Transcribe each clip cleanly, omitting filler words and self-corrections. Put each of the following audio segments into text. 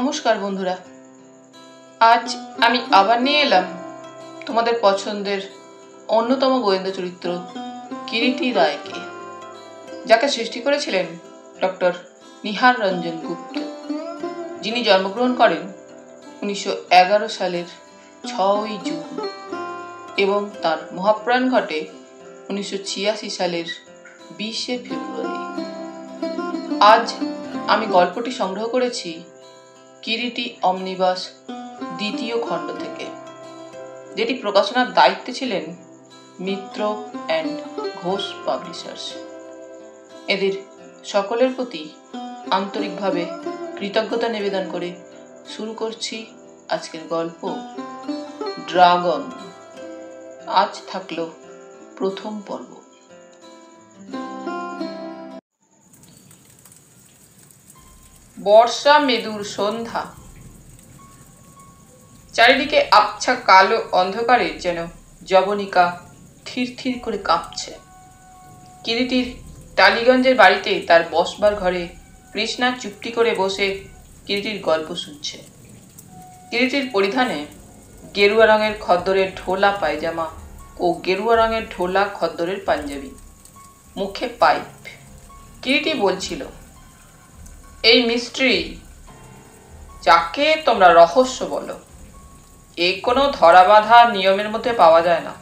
নমস্কার বন্ধুরা, আজ আমি আবার নিয়ে এলাম তোমাদের পছন্দের অন্যতম গোয়েন্দা চরিত্র কিরিটি রায়কে, যাকে সৃষ্টি করেছিলেন ডক্টর নিহার রঞ্জন গুপ্ত, যিনি জন্মগ্রহণ করেন 1911 সালের 6ই জুন এবং তার মহাপ্রয়াণ ঘটে 1986 সালের 20শে ফেব্রুয়ারি। আজ আমি গল্পটি সংগ্রহ করেছি কিরিটি অমনিবাস দ্বিতীয় খণ্ড থেকে, যেটি প্রকাশনার দায়িত্বে ছিলেন মিত্র অ্যান্ড ঘোষ পাবলিশার্স। এদের সকলের প্রতি আন্তরিকভাবে কৃতজ্ঞতা নিবেদন করে শুরু করছি আজকের গল্প ড্রাগন। আজ থাকলো প্রথম পর্ব। বর্ষা মেদুর সন্ধ্যা, চারিদিকে আবছা কালো অন্ধকারে যেন যবনিকা থির থির করে কাঁপছে। কিরিটির টালিগঞ্জের বাড়িতে তার বসবার ঘরে কৃষ্ণা চুপটি করে বসে কিরিটির গল্প শুনছে। কিরিটির পরিধানে গেরুয়া রঙের খদ্দরের ঢোলা পায়জামা ও গেরুয়া রঙের ঢোলা খদ্দরের পাঞ্জাবি, মুখে পাইপ। কিরিটি বলছিল, এই মিস্ট্রি যাকে তোমরা রহস্য বলো, এ কোনো ধরাবাঁধা নিয়মের মধ্যে পাওয়া যায় না।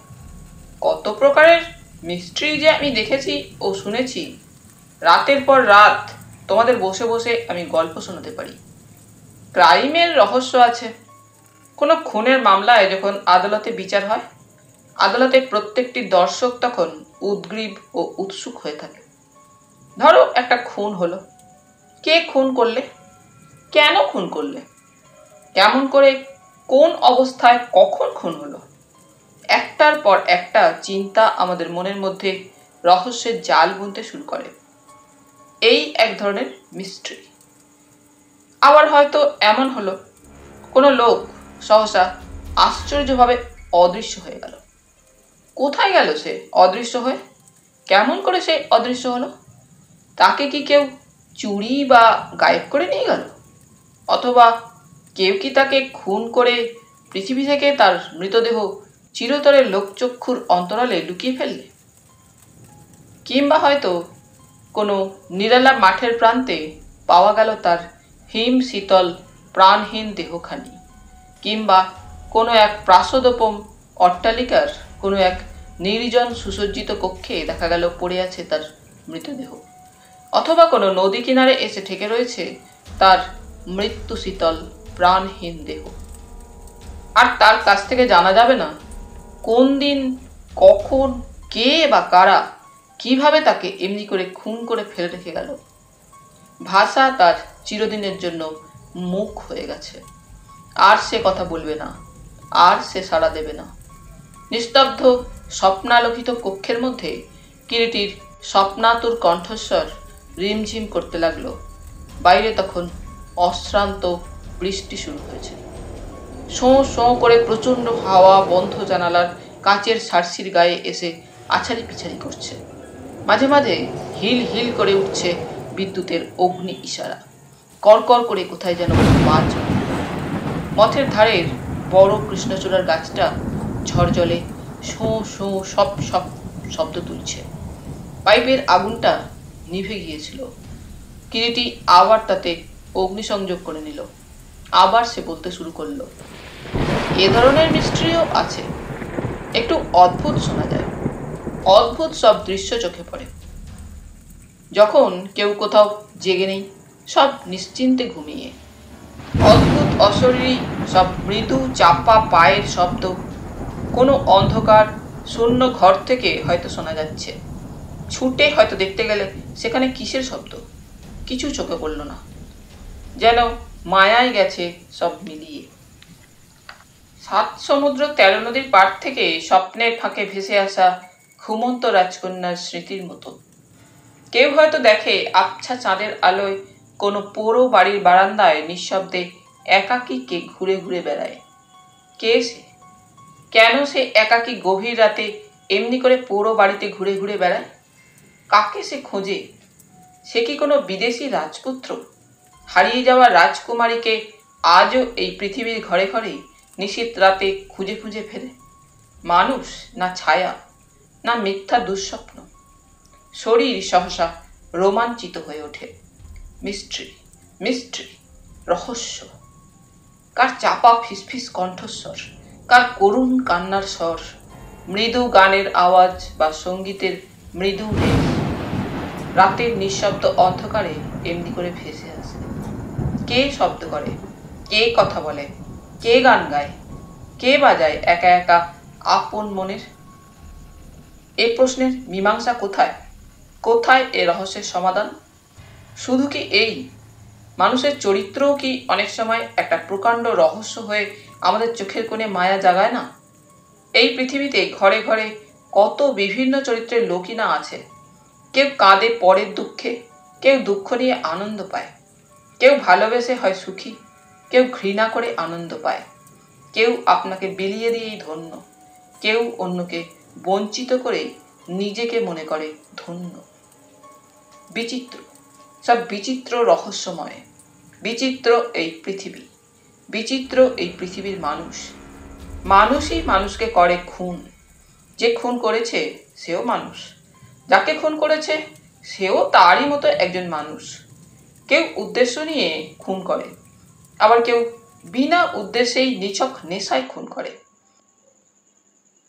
কত প্রকারের মিস্ট্রি যে আমি দেখেছি ও শুনেছি, রাতের পর রাত তোমাদের বসে বসে আমি গল্প শোনাতে পারি। ক্রাইমের রহস্য আছে। কোনো খুনের মামলায় যখন আদালতে বিচার হয়, আদালতের প্রত্যেকটি দর্শক তখন উদ্গ্রীব ও উৎসুক হয়ে থাকে। ধরো একটা খুন হলো, কে খুন করলে, কেন খুন করলে, কেমন করে, কোন অবস্থায়, কখন খুন হলো, একটার পর একটা চিন্তা আমাদের মনের মধ্যে রহস্যের জাল বুনতে শুরু করে। এই এক ধরনের মিস্ট্রি। আবার হয়তো এমন হলো, কোনো লোক সহসা আশ্চর্যভাবে অদৃশ্য হয়ে গেল। কোথায় গেল সে অদৃশ্য হয়ে? কেমন করে সে অদৃশ্য হলো? তাকে কি কেউ চুরি বা গায়েব করে নিয়ে গেল? অথবা কেউ কি তাকে খুন করে পৃথিবী থেকে তার মৃতদেহ চিরতরে লোকচক্ষুর অন্তরালে লুকিয়ে ফেললে? কিংবা হয়তো কোনো নিরালা মাঠের প্রান্তে পাওয়া গেল তার হিম শীতল প্রাণহীন দেহখানি, কিংবা কোনো এক প্রাসাদোপম অট্টালিকার কোনো এক নির্জন সুসজ্জিত কক্ষে দেখা গেল পড়ে আছে তার মৃতদেহ, অথবা কোনো নদী কিনারে এসে ঠেকে রয়েছে তার মৃত্যু শীতল প্রাণহীন দেহ। আর তার কাছ থেকে জানা যাবে না কোন দিন, কখন, কে বা কারা, কিভাবে তাকে এমনি করে খুন করে ফেলে রেখে গেল। ভাষা তার চিরদিনের জন্য মুখ হয়ে গেছে। আর সে কথা বলবে না, আর সে সাড়া দেবে না। নিস্তব্ধ স্বপ্নালোকিত কক্ষের মধ্যে কিরিটির স্বপ্নাতুর কণ্ঠস্বর রিমঝিম করতে লাগলো। বাইরে তখন অশ্রান্ত বৃষ্টি শুরু হয়েছে। শোঁ শোঁ করে প্রচণ্ড হাওয়া বন্ধ জানালার কাচের সার্সির গায়ে এসে আছাড়ি পিছাড়ি করছে। মাঝে মাঝে হিল হিল করে উঠছে বিদ্যুতের অগ্নি ইশারা। কড়কড় করে কোথায় যেন বাজ। পথের ধারের বড় কৃষ্ণচূড়ার গাছটা ঝড়জলে শোঁ শোঁ সব সব শব্দ তুলছে। পাইপের আগুনটা নিভে গিয়েছিল। কিরিটি আবার তাতে অগ্নিসংযোগ করে নিল। আবার সে বলতে শুরু করলো, এ ধরনের মিস্ট্রিও আছে। একটু অদ্ভুত শোনা যায়, অদ্ভুত সব দৃশ্য চোখে পড়ে। যখন কেউ কোথাও জেগে নেই, সব নিশ্চিন্তে ঘুমিয়ে। অদ্ভুত অশরীরী সব মৃদু চাপা পায়ের শব্দ কোনো অন্ধকার শূন্য ঘর থেকে হয়তো শোনা যাচ্ছে। ছুটে হয়তো দেখতে গেলে সেখানে কিসের শব্দ, কিছু চোখে পড়ল না। যেন মায়ায় গেছে সব মিলিয়ে। 7 সমুদ্র 13 নদীর পাড় থেকে স্বপ্নের ফাঁকে ভেসে আসা ঘুমন্ত রাজকন্যার স্মৃতির মতো। কেউ হয়তো দেখে আবছা চাঁদের আলোয় কোনো পোড়ো বাড়ির বারান্দায় নিঃশব্দে একাকী কে ঘুরে ঘুরে বেড়ায়। কে সে? কেন সে একাকী গভীর রাতে এমনি করে পোড়ো বাড়িতে ঘুরে ঘুরে বেড়ায়? কাকে সে খোঁজে? সে কি কোনো বিদেশি রাজপুত্র? হারিয়ে যাওয়া রাজকুমারীকে আজও এই পৃথিবীর ঘরে ঘরেই নিশীথ রাতে খুঁজে খুঁজে ফেরে? মানুষ না ছায়া, না মিথ্যা দুঃস্বপ্ন? শরীর সহসা রোমাঞ্চিত হয়ে ওঠে। মিস্ট্রি, মিস্ট্রি, রহস্য। কার চাপা ফিসফিস কণ্ঠস্বর, কার করুণ কান্নার স্বর, মৃদু গানের আওয়াজ বা সঙ্গীতের মৃদু রেশ রাতের নিঃশব্দ অন্ধকারে এমনি করে ভেসে আসে। কে শব্দ করে, কে কথা বলে, কে গান গায়, কে বাজায় একা একা আপন মনের? এ প্রশ্নের মীমাংসা কোথায়? কোথায় এ রহস্যের সমাধান? শুধু কি এই মানুষের চরিত্রও কি অনেক সময় একটা প্রকাণ্ড রহস্য হয়ে আমাদের চোখের কোণে মায়া জাগায় না? এই পৃথিবীতে ঘরে ঘরে কত বিভিন্ন চরিত্রের লোকই না আছে। কেউ কাঁদে পরের দুঃখে, কেউ দুঃখ নিয়ে আনন্দ পায়, কেউ ভালোবেসে হয় সুখী, কেউ ঘৃণা করে আনন্দ পায়, কেউ আপনাকে বিলিয়ে দিয়েই ধন্য, কেউ অন্যকে বঞ্চিত করে নিজেকে মনে করে ধন্য। বিচিত্র, সব বিচিত্র রহস্যময়। বিচিত্র এই পৃথিবী, বিচিত্র এই পৃথিবীর মানুষ। মানুষই মানুষকে করে খুন। যে খুন করেছে সেও মানুষ, যাকে খুন করেছে সেও তারই মতো একজন মানুষ। কেউ উদ্দেশ্য নিয়ে খুন করে, আবার কেউ বিনা উদ্দেশ্যেই নিছক নেশায় খুন করে।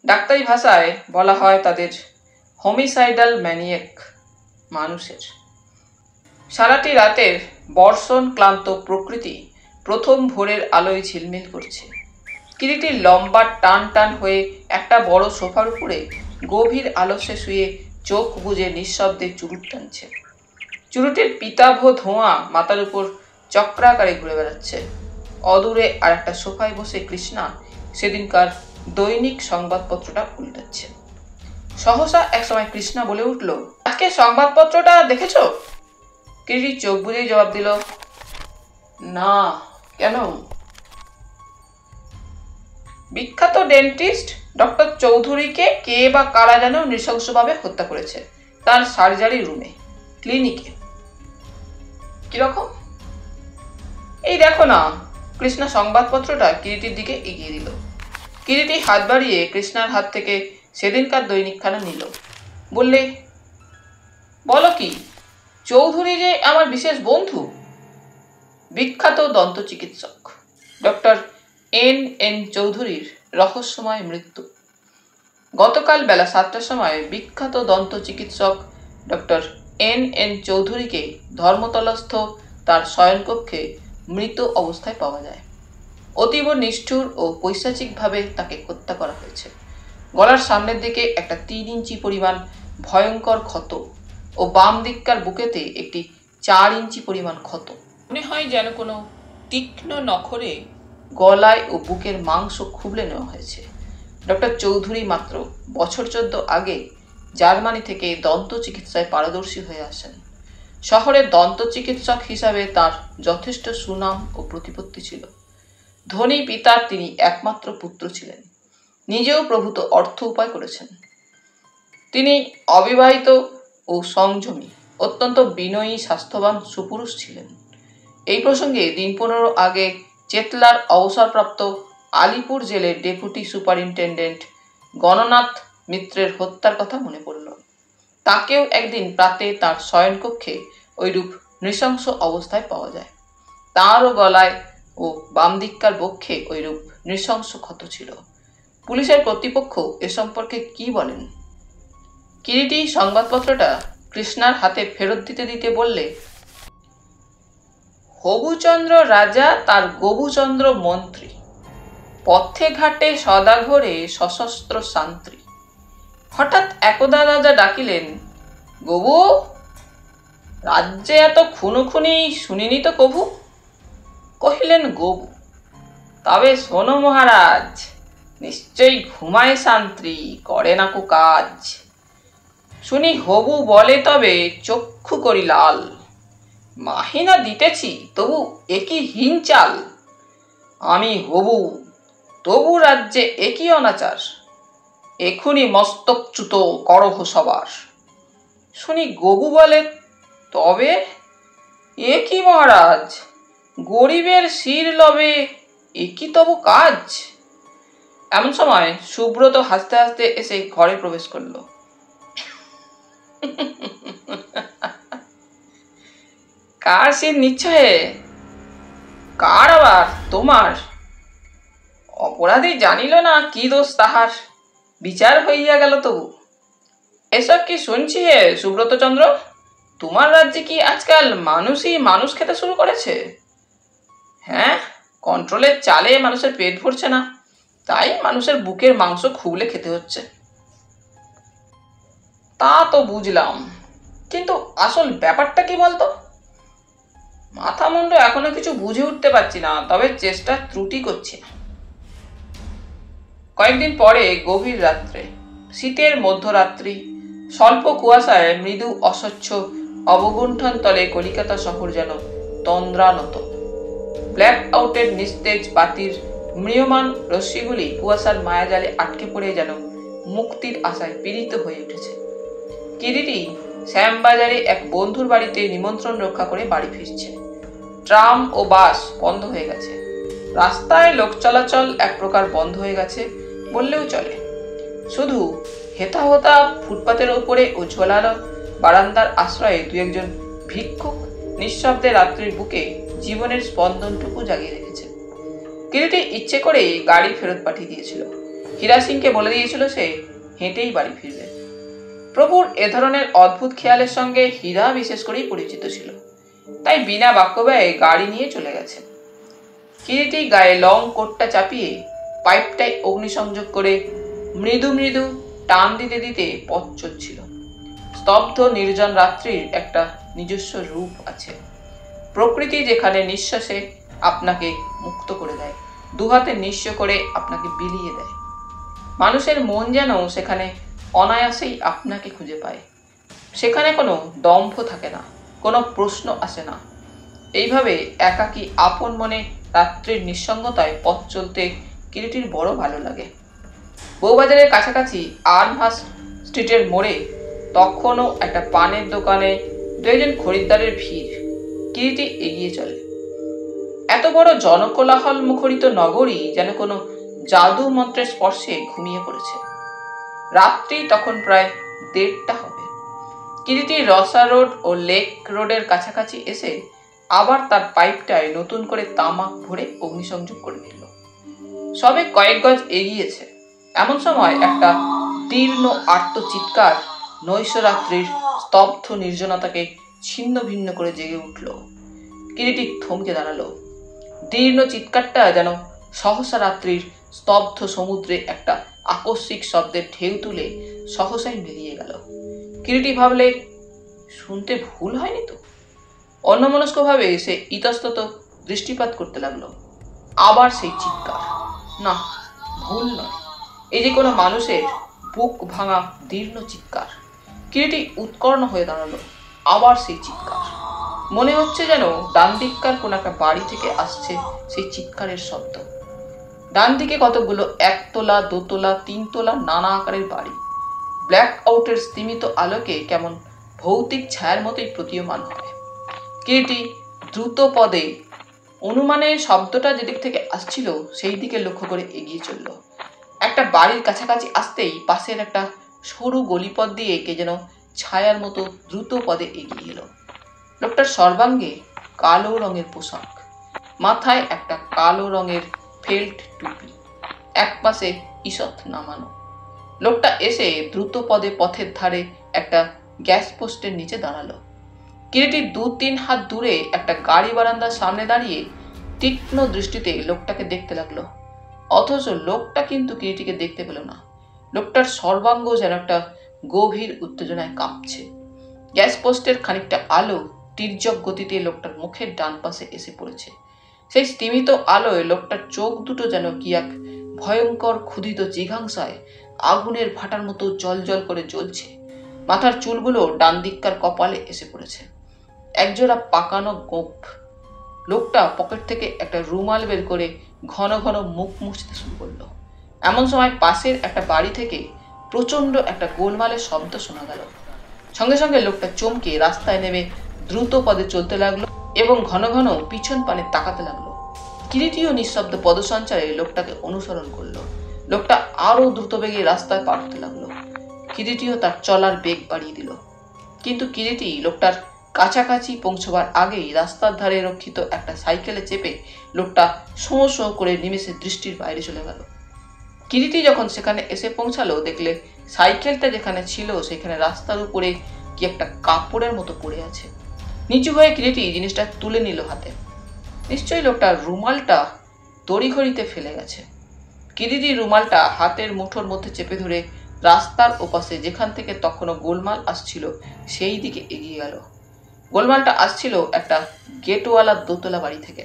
ডাক্তারি ভাষায় বলা হয় তাদের হোমিসাইডাল ম্যানিয়াক। মানুষের সারাটি রাতের বর্ষণ ক্লান্ত প্রকৃতি প্রথম ভোরের আলোয় ঝিলমিল করছে। কিরিটি লম্বা টান টান হয়ে একটা বড় সোফার উপরে গভীর আলস্যে শুয়ে চোখ বুজে নিঃশব্দে চুরুট টানছে। চুরুটের পিতাভ ধোঁয়া মাথার উপর চক্রাকারে ঘুরে বেড়াচ্ছে। অদূরে আর একটা সোফায় বসে কৃষ্ণা সেদিনকার দৈনিক সংবাদপত্রটা উল্টাচ্ছে। সহসা একসময় কৃষ্ণা বলে উঠল, আজকে সংবাদপত্রটা দেখেছো? কিরিটি চোখ বুজেই জবাব দিল, না, কেন? বিখ্যাত ডেন্টিস্ট ডক্টর চৌধুরীকে কে বা কারা যেন নৃশংসভাবে হত্যা করেছে তার সার্জারি রুমে, ক্লিনিকে। কিরকম? এই দেখো না। কৃষ্ণা সংবাদপত্রটা কিরিটির দিকে এগিয়ে দিল। কিরিটি হাত বাড়িয়ে কৃষ্ণার হাত থেকে সেদিনকার দৈনিকখানা নিল। বললে, বলো কি, চৌধুরী যে আমার বিশেষ বন্ধু? বিখ্যাত দন্ত চিকিৎসক ডক্টর N.N. চৌধুরীর রহস্যময় মৃত্যু। গতকাল বেলা 7টার সময় বিখ্যাত দন্ত চিকিৎসক ডক্টর N.N. চৌধুরীকে ধর্মতলাস্থ তার শয়নকক্ষে মৃত অবস্থায় পাওয়া যায়। অতীব নিষ্ঠুর ও পৈশাচিকভাবে তাকে হত্যা করা হয়েছে। গলার সামনের দিকে একটা 3 ইঞ্চি পরিমাণ ভয়ঙ্কর ক্ষত ও বাম দিককার বুকেতে একটি 4 ইঞ্চি পরিমাণ ক্ষত। মনে হয় যেন কোনো তীক্ষ্ণ নখরে গলায় ও বুকের মাংস খুবলে নেওয়া হয়েছে। ডক্টর চৌধুরী মাত্র বছর 14 আগে জার্মানি থেকে দন্ত চিকিৎসায় পারদর্শী হয়ে আসেন। শহরের দন্ত চিকিৎসক হিসাবে তার যথেষ্ট সুনাম ও প্রতিপত্তি ছিল। ধনী পিতার তিনি একমাত্র পুত্র ছিলেন। নিজেও প্রভূত অর্থ উপায় করেছেন। তিনি অবিবাহিত ও সংযমী, অত্যন্ত বিনয়ী, স্বাস্থ্যবান সুপুরুষ ছিলেন। এই প্রসঙ্গে দিন 15 আগে চেতলার অবসরপ্রাপ্ত আলিপুর জেলের ডেপুটি সুপারিনটেন্ডেন্ট গণনাথ মিত্রের হত্যার কথা মনে পড়ল। তাকেও একদিন প্রাতে তার শয়নকক্ষে ওইরূপ নৃশংস অবস্থায় পাওয়া যায়। তাঁরও গলায় ও বাম দিককার বক্ষে ওইরূপ নৃশংস ক্ষত ছিল। পুলিশের কর্তৃপক্ষ এ সম্পর্কে কি বলেন? কিরিটি সংবাদপত্রটা কৃষ্ণার হাতে ফেরত দিতে দিতে বললে, হবুচন্দ্র রাজা তার গবুচন্দ্র মন্ত্রী, পথে ঘাটে সদাঘরে সশস্ত্র শান্ত্রী। হঠাৎ একদা রাজা ডাকিলেন, গবু, রাজ্যে এত খুনোখুনি শুনিনি তো কভু। কহিলেন গবু, তবে শোনো মহারাজ, নিশ্চয়ই ঘুমায় শান্ত্রী, করে না কো কাজ। শুনি হবু বলে তবে চক্ষু করি লাল, মাহিনা দিতেছি তবু একই হীন চাল। আমি হবু, তবু রাজ্যে একই অনাচার, এখুনি মস্তকচ্যুত করহ সবার। শুনি গবু বলে, তবে এ কি মহারাজ, গরিবের শির লবে এ কি তব কাজ? এমন সময় সুব্রত হাসতে হাসতে এসে ঘরে প্রবেশ করলো। কার শির নিচ্ছ হে? কার আবার? তোমার। অপরাধী জানিল না কি দোষ তাহার, বিচার হইয়া গেল তবু। এসব কি শুনছি হে সুব্রত চন্দ্র? তোমার রাজ্যে কি আজকাল মানুষই মানুষ খেতে শুরু করেছে? হ্যাঁ, কন্ট্রোলের চালে মানুষের পেট ভরছে না, তাই মানুষের বুকের মাংস খুবলে খেতে হচ্ছে। তা তো বুঝলাম, কিন্তু আসল ব্যাপারটা কি বলতো? মাথা মুন্ড এখনো কিছু বুঝে উঠতে পারছি না, তবে চেষ্টা ত্রুটি করছি না। কয়েকদিন পরে গভীর রাত্রে, শীতের মধ্যরাত্রি, স্বল্প কুয়াশায় মৃদু অস্বচ্ছ অবগুণ্ঠন তলে কলিকাতা শহর যেন তন্দ্রানত। ব্ল্যাক আউটের নিস্তেজ বাতির ম্রিয়মান রশ্মিগুলি কুয়াশার মায়াজালে আটকে পড়ে যেন মুক্তির আশায় পীড়িত হয়ে উঠেছে। কিরিটি শ্যামবাজারে এক বন্ধুর বাড়িতে নিমন্ত্রণ রক্ষা করে বাড়ি ফিরছে। ট্রাম ও বাস বন্ধ হয়ে গেছে, রাস্তায় লোক চলাচল এক প্রকার বন্ধ হয়ে গেছে বললেও চলে। শুধু হেতা হোতা ফুটপাতের ওপরে ও ঝোলালো বারান্দার আশ্রয়ে দু একজন ভিক্ষুক নিঃশব্দে রাত্রির বুকে জীবনের স্পন্দনটুকু জাগিয়ে রেখেছে। কিরিটি ইচ্ছে করে গাড়ি ফেরত পাঠিয়ে দিয়েছিল। হীরা সিংকে বলে দিয়েছিল সে হেঁটেই বাড়ি ফিরবে। প্রভুর এ ধরনের অদ্ভুত খেয়ালের সঙ্গে হীরা বিশেষ করেই পরিচিত ছিল, তাই বিনা বাক্য ব্যয়ে গাড়ি নিয়ে চলে গেছে। কিরিটি গায়ে লং কোটটা চাপিয়ে পাইপটায় অগ্নিসংযোগ করে মৃদু মৃদু টান দিতে দিতে পথ চলছিল। স্তব্ধ নির্জন রাত্রির একটা নিজস্ব রূপ আছে। প্রকৃতি যেখানে নিঃশ্বাসে আপনাকে মুক্ত করে দেয়, দুহাতে নিঃস্ব করে আপনাকে বিলিয়ে দেয়। মানুষের মন যেন সেখানে অনায়াসেই আপনাকে খুঁজে পায়। সেখানে কোনো দম্ভ থাকে না, কোনো প্রশ্ন আসে না। এইভাবে একাকী আপন মনে রাত্রির নিঃসঙ্গতায় পথ চলতে কিরিটির বড় ভালো লাগে। বউবাজারের কাছাকাছি আর্নহার্স্ট স্ট্রিটের মোড়ে তখনও একটা পানের দোকানে দুজন খরিদ্দারের ভিড়। কিরিটি এগিয়ে চলে। এত বড় জনকোলাহল মুখরিত নগরী যেন কোনো জাদু মন্ত্রের স্পর্শে ঘুমিয়ে পড়েছে। রাত্রি তখন প্রায় 1:30 হবে। কিরিটি রসা রোড ও লেক রোডের কাছাকাছি এসে আবার তার পাইপটায় নতুন করে তামাক ভরে অগ্নিসংযোগ করে নিল। সবে কয়েক গজ এগিয়েছে, এমন সময় একটা দীর্ণ আর্ত চিৎকার নৈশরাত্রির স্তব্ধ নির্জনতাকে ছিন্ন ভিন্ন করে জেগে উঠল। কিরিটি থমকে দাঁড়ালো। দীর্ণ চিৎকারটা যেন সহসা রাত্রির স্তব্ধ সমুদ্রে একটা আকস্মিক শব্দের ঢেউ তুলে সহসাই মিলিয়ে গেল। কিরিটি ভাবলে, শুনতে ভুল হয়নি তো? অন্যমনস্কভাবে সে ইতস্তত দৃষ্টিপাত করতে লাগলো। আবার সেই চিৎকার। না, ভুল নয়, এই যে কোনো মানুষের বুক ভাঙা দীর্ণ চিৎকার। কিরিটি উৎকর্ণ হয়ে দাঁড়ালো। আবার সেই চিৎকার। মনে হচ্ছে যেন ডান দিককার কোন একটা বাড়ি থেকে আসছে সেই চিৎকারের শব্দ। ডান দিকে কতগুলো 1 তলা 2 তলা 3 তলা নানা আকারের বাড়ি ব্ল্যাক আউটের স্তিমিত আলোকে কেমন ভৌতিক ছায়ার মতোই প্রতীয়মান হয়। কিরিটি দ্রুত পদে অনুমানে শব্দটা যেদিক থেকে আসছিল সেই দিকে লক্ষ্য করে এগিয়ে চলল। একটা বাড়ির কাছাকাছি আসতেই পাশের একটা সরু গলিপথ দিয়ে কে যেন ছায়ার মতো দ্রুত পদে এগিয়ে এলো। লোকটার সর্বাঙ্গে কালো রঙের পোশাক, মাথায় একটা কালো রঙের ফেল্ট টুপি, এক পাশে ঈষৎ নামানো। লোকটা এসে দ্রুত পদে পথের ধারে একটা গ্যাস পোস্টের নিচে দাঁড়ালো। কিরিটি 2-3 হাত দূরে একটা গাড়ি বারান্দার সামনে দাঁড়িয়ে তীক্ষ্ণ দৃষ্টিতে লোকটাকে দেখতে লাগলো। অথচ লোকটা কিন্তু কিরিটিকে দেখতে পেল না। লোকটার সর্বাঙ্গ যেন একটা গভীর উত্তেজনায় কাঁপছে। গ্যাস পোস্টের খানিকটা আলো তীর্যক গতিতে লোকটার মুখের ডান পাশে এসে পড়েছে। সেই স্তিমিত আলোয় লোকটার চোখ দুটো যেন কি এক ভয়ঙ্কর ক্ষুধিত জিঘাংসায় আগুনের ফাটার মতো জলজল করে জ্বলছে। মাথার চুলগুলো ডান দিককার কপালে এসে পড়েছে। একজোড়া পাকানো গোঁফ। লোকটা পকেট থেকে একটা রুমাল বের করে ঘন ঘন মুখ মুছতে শুরু করলো। এমন সময় পাশের একটা বাড়ি থেকে প্রচন্ড একটা গোলমালের শব্দ শোনা গেল। সঙ্গে সঙ্গে লোকটা চমকে রাস্তায় নেমে দ্রুত পদে চলতে লাগলো এবং ঘন ঘন পিছন পানে তাকাতে লাগলো। কিরিটিও নিঃশব্দ পদসঞ্চারে লোকটাকে অনুসরণ করলো। লোকটা আরো দ্রুত বেগে রাস্তায় পার হতে লাগলো। কিরিটিও তার চলার বেগ বাড়িয়ে দিল, কিন্তু কিরিটি লোকটার কাছাকাছি পৌঁছবার আগেই রাস্তার ধারে রক্ষিত একটা সাইকেলে চেপে লোকটা শোঁ শোঁ করে নিমেষে দৃষ্টির বাইরে চলে গেল। কিরিটি যখন সেখানে এসে পৌঁছালো, দেখলে সাইকেলটা যেখানে ছিল সেখানে রাস্তার উপরে কি একটা কাপড়ের মতো পড়ে আছে। নিচু হয়ে কিরিটি জিনিসটা তুলে নিল হাতে। নিশ্চয়ই লোকটা রুমালটা তড়িঘড়িতে ফেলে গেছে। কিরিটি রুমালটা হাতের মুঠোর মধ্যে চেপে ধরে রাস্তার ওপাশে যেখান থেকে তখনও গোলমাল আসছিল সেই দিকে এগিয়ে গেল। গোলমালটা আসছিল একটা গেটওয়ালা দোতলা বাড়ি থেকে।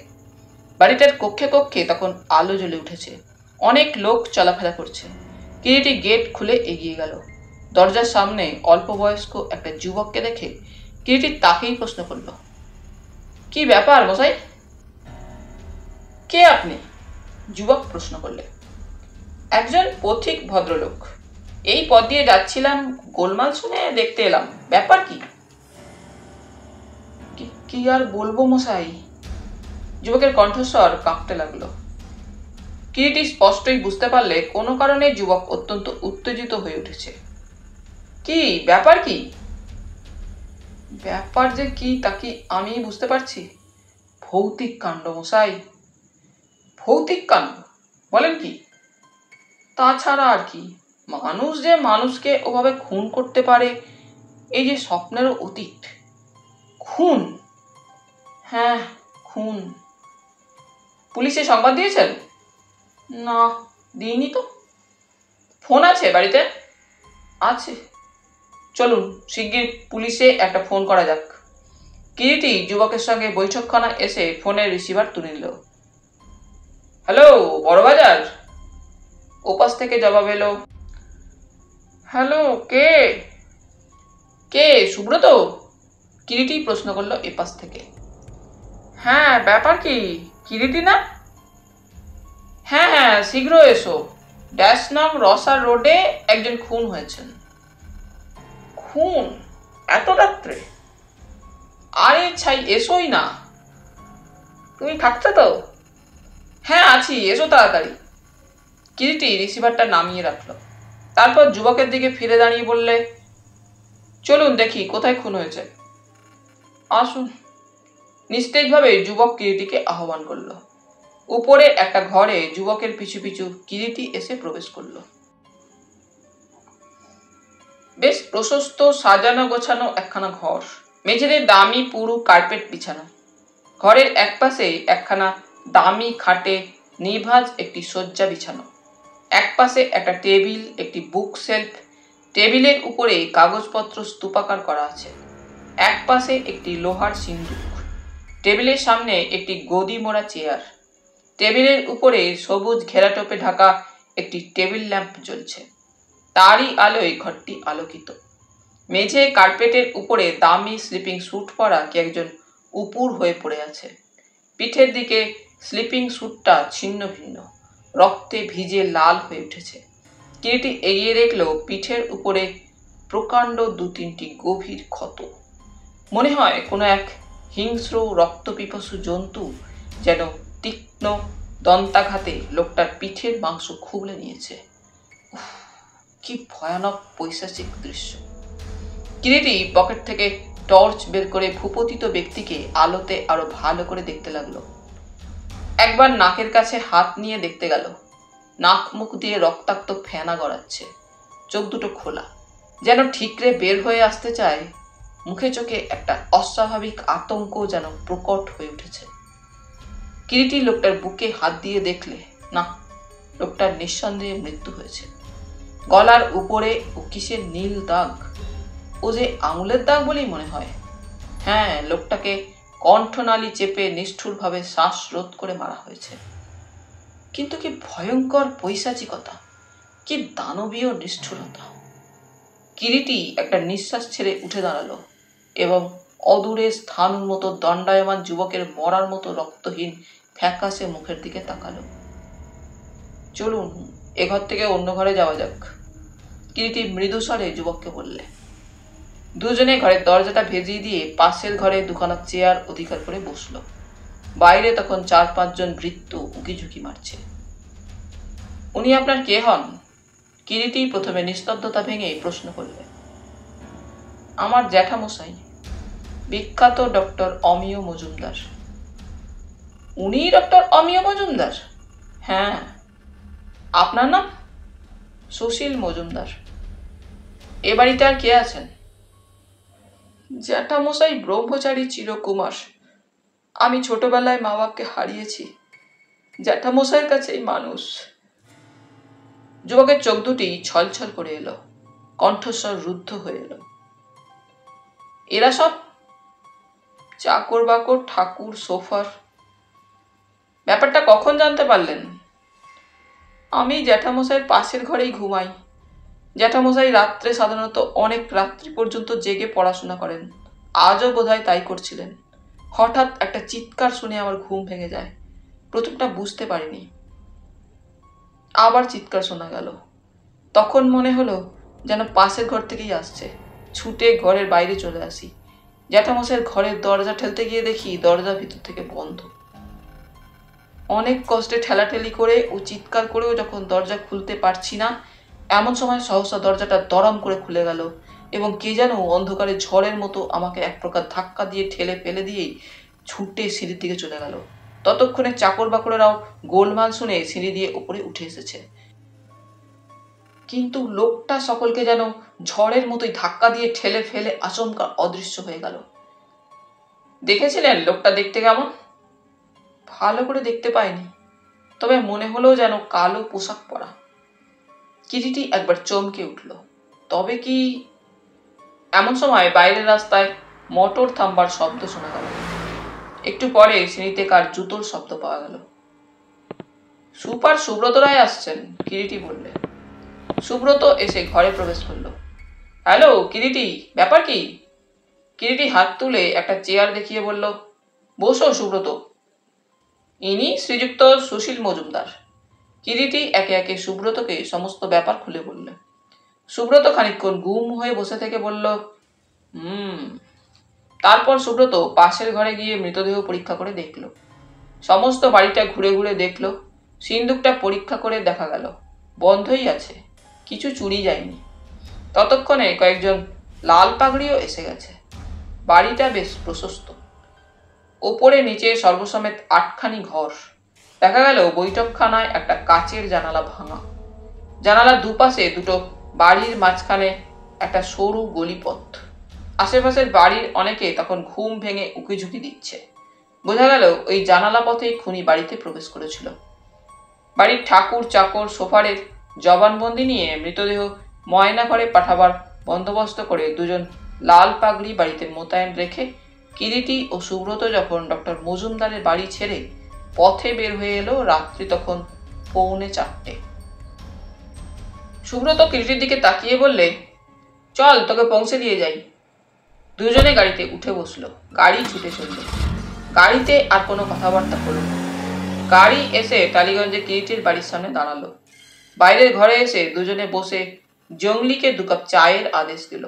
বাড়িটার কক্ষে কক্ষে তখন আলো জ্বলে উঠেছে, অনেক লোক চলাফেরা করছে। কিরিটি গেট খুলে এগিয়ে গেল। দরজার সামনে অল্প বয়স্ক একটা যুবককে দেখে কিরিটি তাকেই প্রশ্ন করল, কি ব্যাপার মশাই? কে আপনি? যুবক প্রশ্ন করলে। একজন পথিক ভদ্রলোক, এই পথ দিয়ে যাচ্ছিলাম, গোলমাল শুনে দেখতে এলাম, ব্যাপার কি? কি আর বলবো মশাই। যুবকের কণ্ঠস্বর কাঁপতে লাগলো। কিরিটি স্পষ্টই বুঝতে পারলে কোনো কারণে যুবক অত্যন্ত উত্তেজিত হয়ে উঠেছে। কি ব্যাপার কি? ব্যাপার যে কি তা কি আমি বুঝতে পারছি। ভৌতিক কাণ্ড মশাই। ভৌতিক কাণ্ড বলেন কি? তাছাড়া আর কি, মানুষ যে মানুষকে ওভাবে খুন করতে পারে, এই যে স্বপ্নেরও অতীত। খুন? হ্যাঁ, খুন। পুলিশে সংবাদ দিয়েছেন? না, দিইনি তো। ফোন আছে বাড়িতে? আছে। চলুন শিগগির পুলিশে একটা ফোন করা যাক। কিরিটি যুবকের সঙ্গে বৈঠকখানা এসে ফোনের রিসিভার তুলে নিল। হ্যালো, বড়বাজার। ওপাশ থেকে জবাব এলো, হ্যালো, কে? কে, সুব্রত? কিরিটি প্রশ্ন করলো এপাশ থেকে। হ্যাঁ, ব্যাপার কি? কিরিটি না? হ্যাঁ হ্যাঁ, শীঘ্র এসো। ড্যাশ নাম রসার রোডে একজন খুন হয়েছেন। খুন? এত রাত্রে? আরে ছাই, এসোই না। তুমি থাকছো তো? হ্যাঁ আছি, এসো তাড়াতাড়ি। কিরিটি রিসিভারটা নামিয়ে রাখলো। তারপর যুবকের দিকে ফিরে দাঁড়িয়ে বললে, চলুন দেখি কোথায় খুন হয়েছে। আসুন। নিস্তেজভাবে যুবক কিরিটিকে আহ্বান করলো। উপরে একটা ঘরে যুবকের পিছু পিছু কিরিটি এসে প্রবেশ করলো। বেশ প্রশস্ত, সাজানো গোছানো একখানা ঘর। মেঝেতে দামি পুরু কার্পেট বিছানো। ঘরের একপাশে একখানা দামি খাটে নির্ভাজ একটি শয্যা বিছানো। একপাশে একটা টেবিল, একটি বুক শেলফ। টেবিলের উপরে কাগজপত্র স্তূপাকার করা আছে। একপাশে একটি লোহার সিন্দুক। টেবিলের সামনে একটি গদি মোড়া চেয়ার। টেবিলের উপরে সবুজ ঘেরাটোপে ঢাকা একটি টেবিল ল্যাম্প জ্বলছে। তারই আলোয় ঘরটি আলোকিত। মেঝে কার্পেটের উপরে দামি স্লিপিং স্যুট পরা কি একজন উপুর হয়ে পড়ে আছে। পিঠের দিকে স্লিপিং স্যুটটা ছিন্ন ভিন্ন, রক্তে ভিজে লাল হয়ে উঠেছে। কিরিটি এগিয়ে দেখল পিঠের উপরে প্রকাণ্ড দু তিনটি গভীর ক্ষত। মনে হয় কোনো এক হিংস্র রক্তপিপাসু জন্তু যেন তীক্ষ্ণ দন্তাঘাতে লোকটার পিঠের মাংস খুবলে নিয়েছে। কি ভয়ানক পৈশাচিক দৃশ্য। কিরিটি পকেট থেকে টর্চ বের করে ভূপতিত ব্যক্তিকে আলোতে আরো ভালো করে দেখতে লাগলো। একবার নাকের কাছে হাত নিয়ে দেখতে গেল। নাক মুখ দিয়ে রক্তাক্ত ফেনা গড়াচ্ছে। চোখ দুটো খোলা, যেন ঠিকরে বের হয়ে আসতে চায়। মুখে চোখে একটা অস্বাভাবিক আতঙ্ক যেন প্রকট হয়ে উঠেছে। কিরিটি লোকটার বুকে হাত দিয়ে দেখলে, না, লোকটার নিঃসন্দেহে মৃত্যু হয়েছে। গলার উপরে ও কিসের নীল দাগ, ও যে আঙুলের দাগ বলেই মনে হয়। হ্যাঁ, লোকটাকে কণ্ঠনালী চেপে নিষ্ঠুরভাবে শ্বাস রোধ করে মারা হয়েছে। কিন্তু কি ভয়ঙ্কর পৈশাচিকতা, কি দানবীয় নিষ্ঠুরতা। কিরিটি একটা নিঃশ্বাস ছেড়ে উঠে দাঁড়ালো এবং অদূরে স্থান মতো দণ্ডায়মান যুবকের মরার মতো রক্তহীন ফ্যাকাশে মুখের দিকে তাকালো। চলুন এ ঘর থেকে অন্য ঘরে যাওয়া যাক, কিরিটি মৃদু স্বরে যুবককে বললে। দুজনে ঘরের দরজাটা ভেজিয়ে দিয়ে পাশের ঘরে দুখানা চেয়ার অধিকার করে বসল। বাইরে তখন 4-5 জন ভৃত্য উকিঝুঁকি মারছে। উনি আপনার কে হন? কিরিটি প্রথমে নিস্তব্ধতা ভেঙে প্রশ্ন করলে। আমার জ্যাঠামশাই, বিখ্যাত ডক্টর অমিয় মজুমদার। উনি ডক্টর অমিয় মজুমদার? হ্যাঁ। আপনার নাম? সুশীল মজুমদার। এ বাড়িতে আর কে আছেন? জ্যাঠামশাই ব্রহ্মচারী চিরকুমার। আমি ছোটবেলায় মা বাপকে হারিয়েছি। জ্যাঠামশাইয়ের কাছেই মানুষ। যুবকের চোখ দুটি ছলছল করে এলো, কণ্ঠস্বর রুদ্ধ হয়ে এলো। এরা সব চাকর বাকর, ঠাকুর, সোফার। ব্যাপারটা কখন জানতে পারলেন? আমি জ্যাঠামশাইয়ের পাশের ঘরেই ঘুমাই। জ্যাঠামশাই রাত্রে সাধারণত অনেক রাত্রি পর্যন্ত জেগে পড়াশোনা করেন। আজও বোধহয় তাই করছিলেন। হঠাৎ একটা চিৎকার শুনে আমার ঘুম ভেঙে যায়। প্রথমটা বুঝতে পারিনি। আবার চিৎকার শোনা গেল। তখন মনে হলো যেন পাশের ঘর থেকেই আসছে। ছুটে ঘরের বাইরে চলে আসি। জ্যাঠামশাইয়ের ঘরের দরজা ঠেলতে গিয়ে দেখি দরজা ভিতর থেকে বন্ধ। অনেক কষ্টে ঠেলাঠেলি করে ও চিৎকার করেও যখন দরজা খুলতে পারছি না, এমন সময় সহসা দরজাটা দরম করে খুলে গেল এবং কে যেন অন্ধকারে ঝড়ের মতো আমাকে এক প্রকার ধাক্কা দিয়ে ঠেলে ফেলে দিয়েই ছুটে সিঁড়ির দিকে চলে গেল। ততক্ষণে চাকর বাকরেরাও গোলমাল শুনে সিঁড়ি দিয়ে উপরে উঠে এসেছে। কিন্তু লোকটা সকলকে যেন ঝড়ের মতোই ধাক্কা দিয়ে ঠেলে ফেলে আচমকা অদৃশ্য হয়ে গেল। দেখেছিলেন লোকটা দেখতে কেমন? ভালো করে দেখতে পাইনি, তবে মনে হলো যেন কালো পোশাক পরা। কিরিটি একবার চমকে উঠল। তবে কি? এমন সময় বাইরের রাস্তায় মোটর থামবার শব্দ শোনা গেল। একটু পরে সিঁড়িতে কার জুতোর শব্দ পাওয়া গেল। সুপার সুব্রত রায় আসছেন, কিরিটি বললে। সুব্রত এসে ঘরে প্রবেশ করল। হ্যালো কিরিটি, ব্যাপার কি? কিরিটি হাত তুলে একটা চেয়ার দেখিয়ে বলল, বসো সুব্রত। ইনি শ্রীযুক্ত সুশীল মজুমদার। কিরিটি একে একে সুব্রতকে সমস্ত ব্যাপার খুলে বলল। সুব্রত খানিকক্ষণ গুম হয়ে বসে থেকে বলল, তারপর সুব্রত পাশের ঘরে গিয়ে মৃতদেহ পরীক্ষা করে দেখল। সমস্ত বাড়িটা ঘুরে ঘুরে দেখল। সিন্দুকটা পরীক্ষা করে দেখা গেল বন্ধই আছে, কিছু চুরি যায়নি। ততক্ষণে কয়েকজন লাল পাগড়িও এসে গেছে। বাড়িটা বেশ প্রশস্ত। ওপরে নিচে সর্বসমেত 8খানি ঘর। দেখা গেল বৈঠকখানায় একটা কাচের জানালা ভাঙা। জানালার দুপাশে দুটো বাড়ির মাঝখানে একটা সরু গলিপথ। আশেপাশের বাড়ির অনেকে তখন ঘুম ভেঙে উকিঝুঁকি দিচ্ছে। বোঝা গেল ওই জানালা পথেই খুনি বাড়িতে প্রবেশ করেছিল। বাড়ির ঠাকুর চাকর সোফারের জবানবন্দি নিয়ে মৃতদেহ ময়না ঘরে পাঠাবার বন্দোবস্ত করে দুজন লাল পাগড়ি বাড়িতে মোতায়েন রেখে কিরিটি ও সুব্রত যখন ডক্টর মজুমদারের বাড়ি ছেড়ে পথে বের হয়ে এলো, রাত্রি তখন 3:45। সুব্রত কিরিটির দিকে তাকিয়ে বললে, চল তোকে পৌঁছে দিয়ে যাই। দুজনে গাড়িতে উঠে বসলো। গাড়ি ছুটে চলল। গাড়িতে আর কোনো কথাবার্তা হলো না। গাড়ি এসে টালিগঞ্জে কিরিটির বাড়ির সামনে দাঁড়ালো। বাইরের ঘরে এসে দুজনে বসে জঙ্গলিকে 2 কাপ চায়ের আদেশ দিল।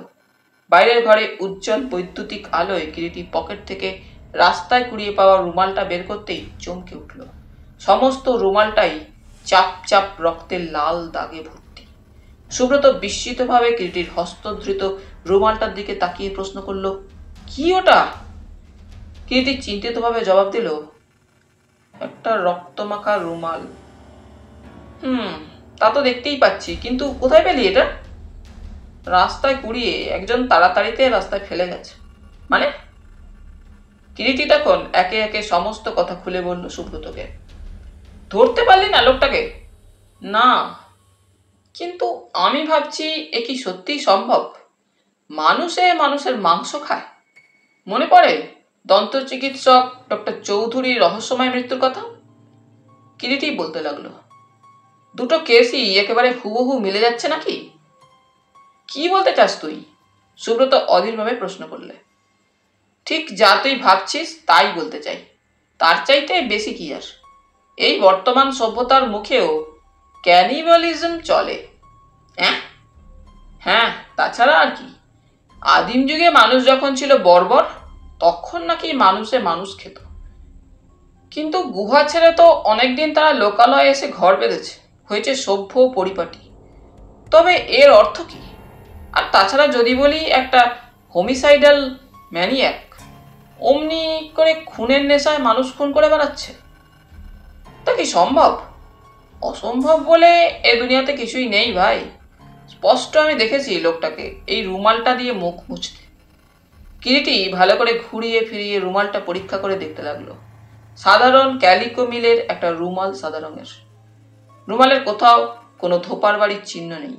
বাইরের ঘরে উজ্জ্বল বৈদ্যুতিক আলোয় কিরিটি পকেট থেকে রাস্তায় কুড়িয়ে পাওয়া রুমালটা বের করতেই চমকে উঠল। সমস্ত রুমালটাই চাপ চাপ রক্তের লাল দাগে ভর্তি। সুব্রত বিস্মিতভাবে কিরিটির হস্তধৃত রুমালটার দিকে তাকিয়ে প্রশ্ন করল, কি ওটা? কিরিটি চিন্তিতভাবে জবাব দিল, একটা রক্তমাখা রুমাল। তা তো দেখতেই পাচ্ছি, কিন্তু কোথায় পেলি এটা? রাস্তায় কুড়িয়ে একজন তাড়াতাড়িতে রাস্তায় ফেলে গেছে। মানে? কিরিটি তখন একে একে সমস্ত কথা খুলে বলল সুব্রতকে। ধরতে পারলি না লোকটাকে? না, কিন্তু আমি ভাবছি এ কি সত্যিই সম্ভব? মানুষের মাংস খায়। মনে পড়ে দন্ত চিকিৎসক ডক্টর চৌধুরীর রহস্যময় মৃত্যুর কথা। কিরিটি বলতে লাগলো, দুটো কেসই একেবারে হুবহু মিলে যাচ্ছে নাকি? কি বলতে চাস তুই? সুব্রত অধীরভাবে প্রশ্ন করলে। ঠিক যা তুই ভাবছিস তাই বলতে চাই। তার চাইতে বেশি কি আর। এই বর্তমান সভ্যতার মুখেও ক্যানিবালিজম চলে। হ্যাঁ, তাছাড়া আর কি। আদিম যুগে মানুষ যখন ছিল বর্বর, তখন নাকি মানুষে মানুষ খেত। কিন্তু গুহা ছেড়ে তো অনেকদিন তারা লোকালয়ে এসে ঘর বেঁধেছে, হয়েছে সভ্য পরিপাটি। তবে এর অর্থ কি? আর তাছাড়া যদি বলি একটা হোমিসাইডাল ম্যানিয়াক অমনি করে খুনের নেশায় মানুষ খুন করে বেড়াচ্ছে, তা কি সম্ভব? অসম্ভব বলে এ দুনিয়াতে কিছুই নেই ভাই। স্পষ্ট আমি দেখেছি লোকটাকে এই রুমালটা দিয়ে মুখ মুছতে। কিরিটি ভালো করে ঘুরিয়ে ফিরিয়ে রুমালটা পরীক্ষা করে দেখতে লাগলো। সাধারণ ক্যালিকো মিলের একটা রুমাল, সাদা রঙের। রুমালের কোথাও কোনো ধোপার বাড়ির চিহ্ন নেই,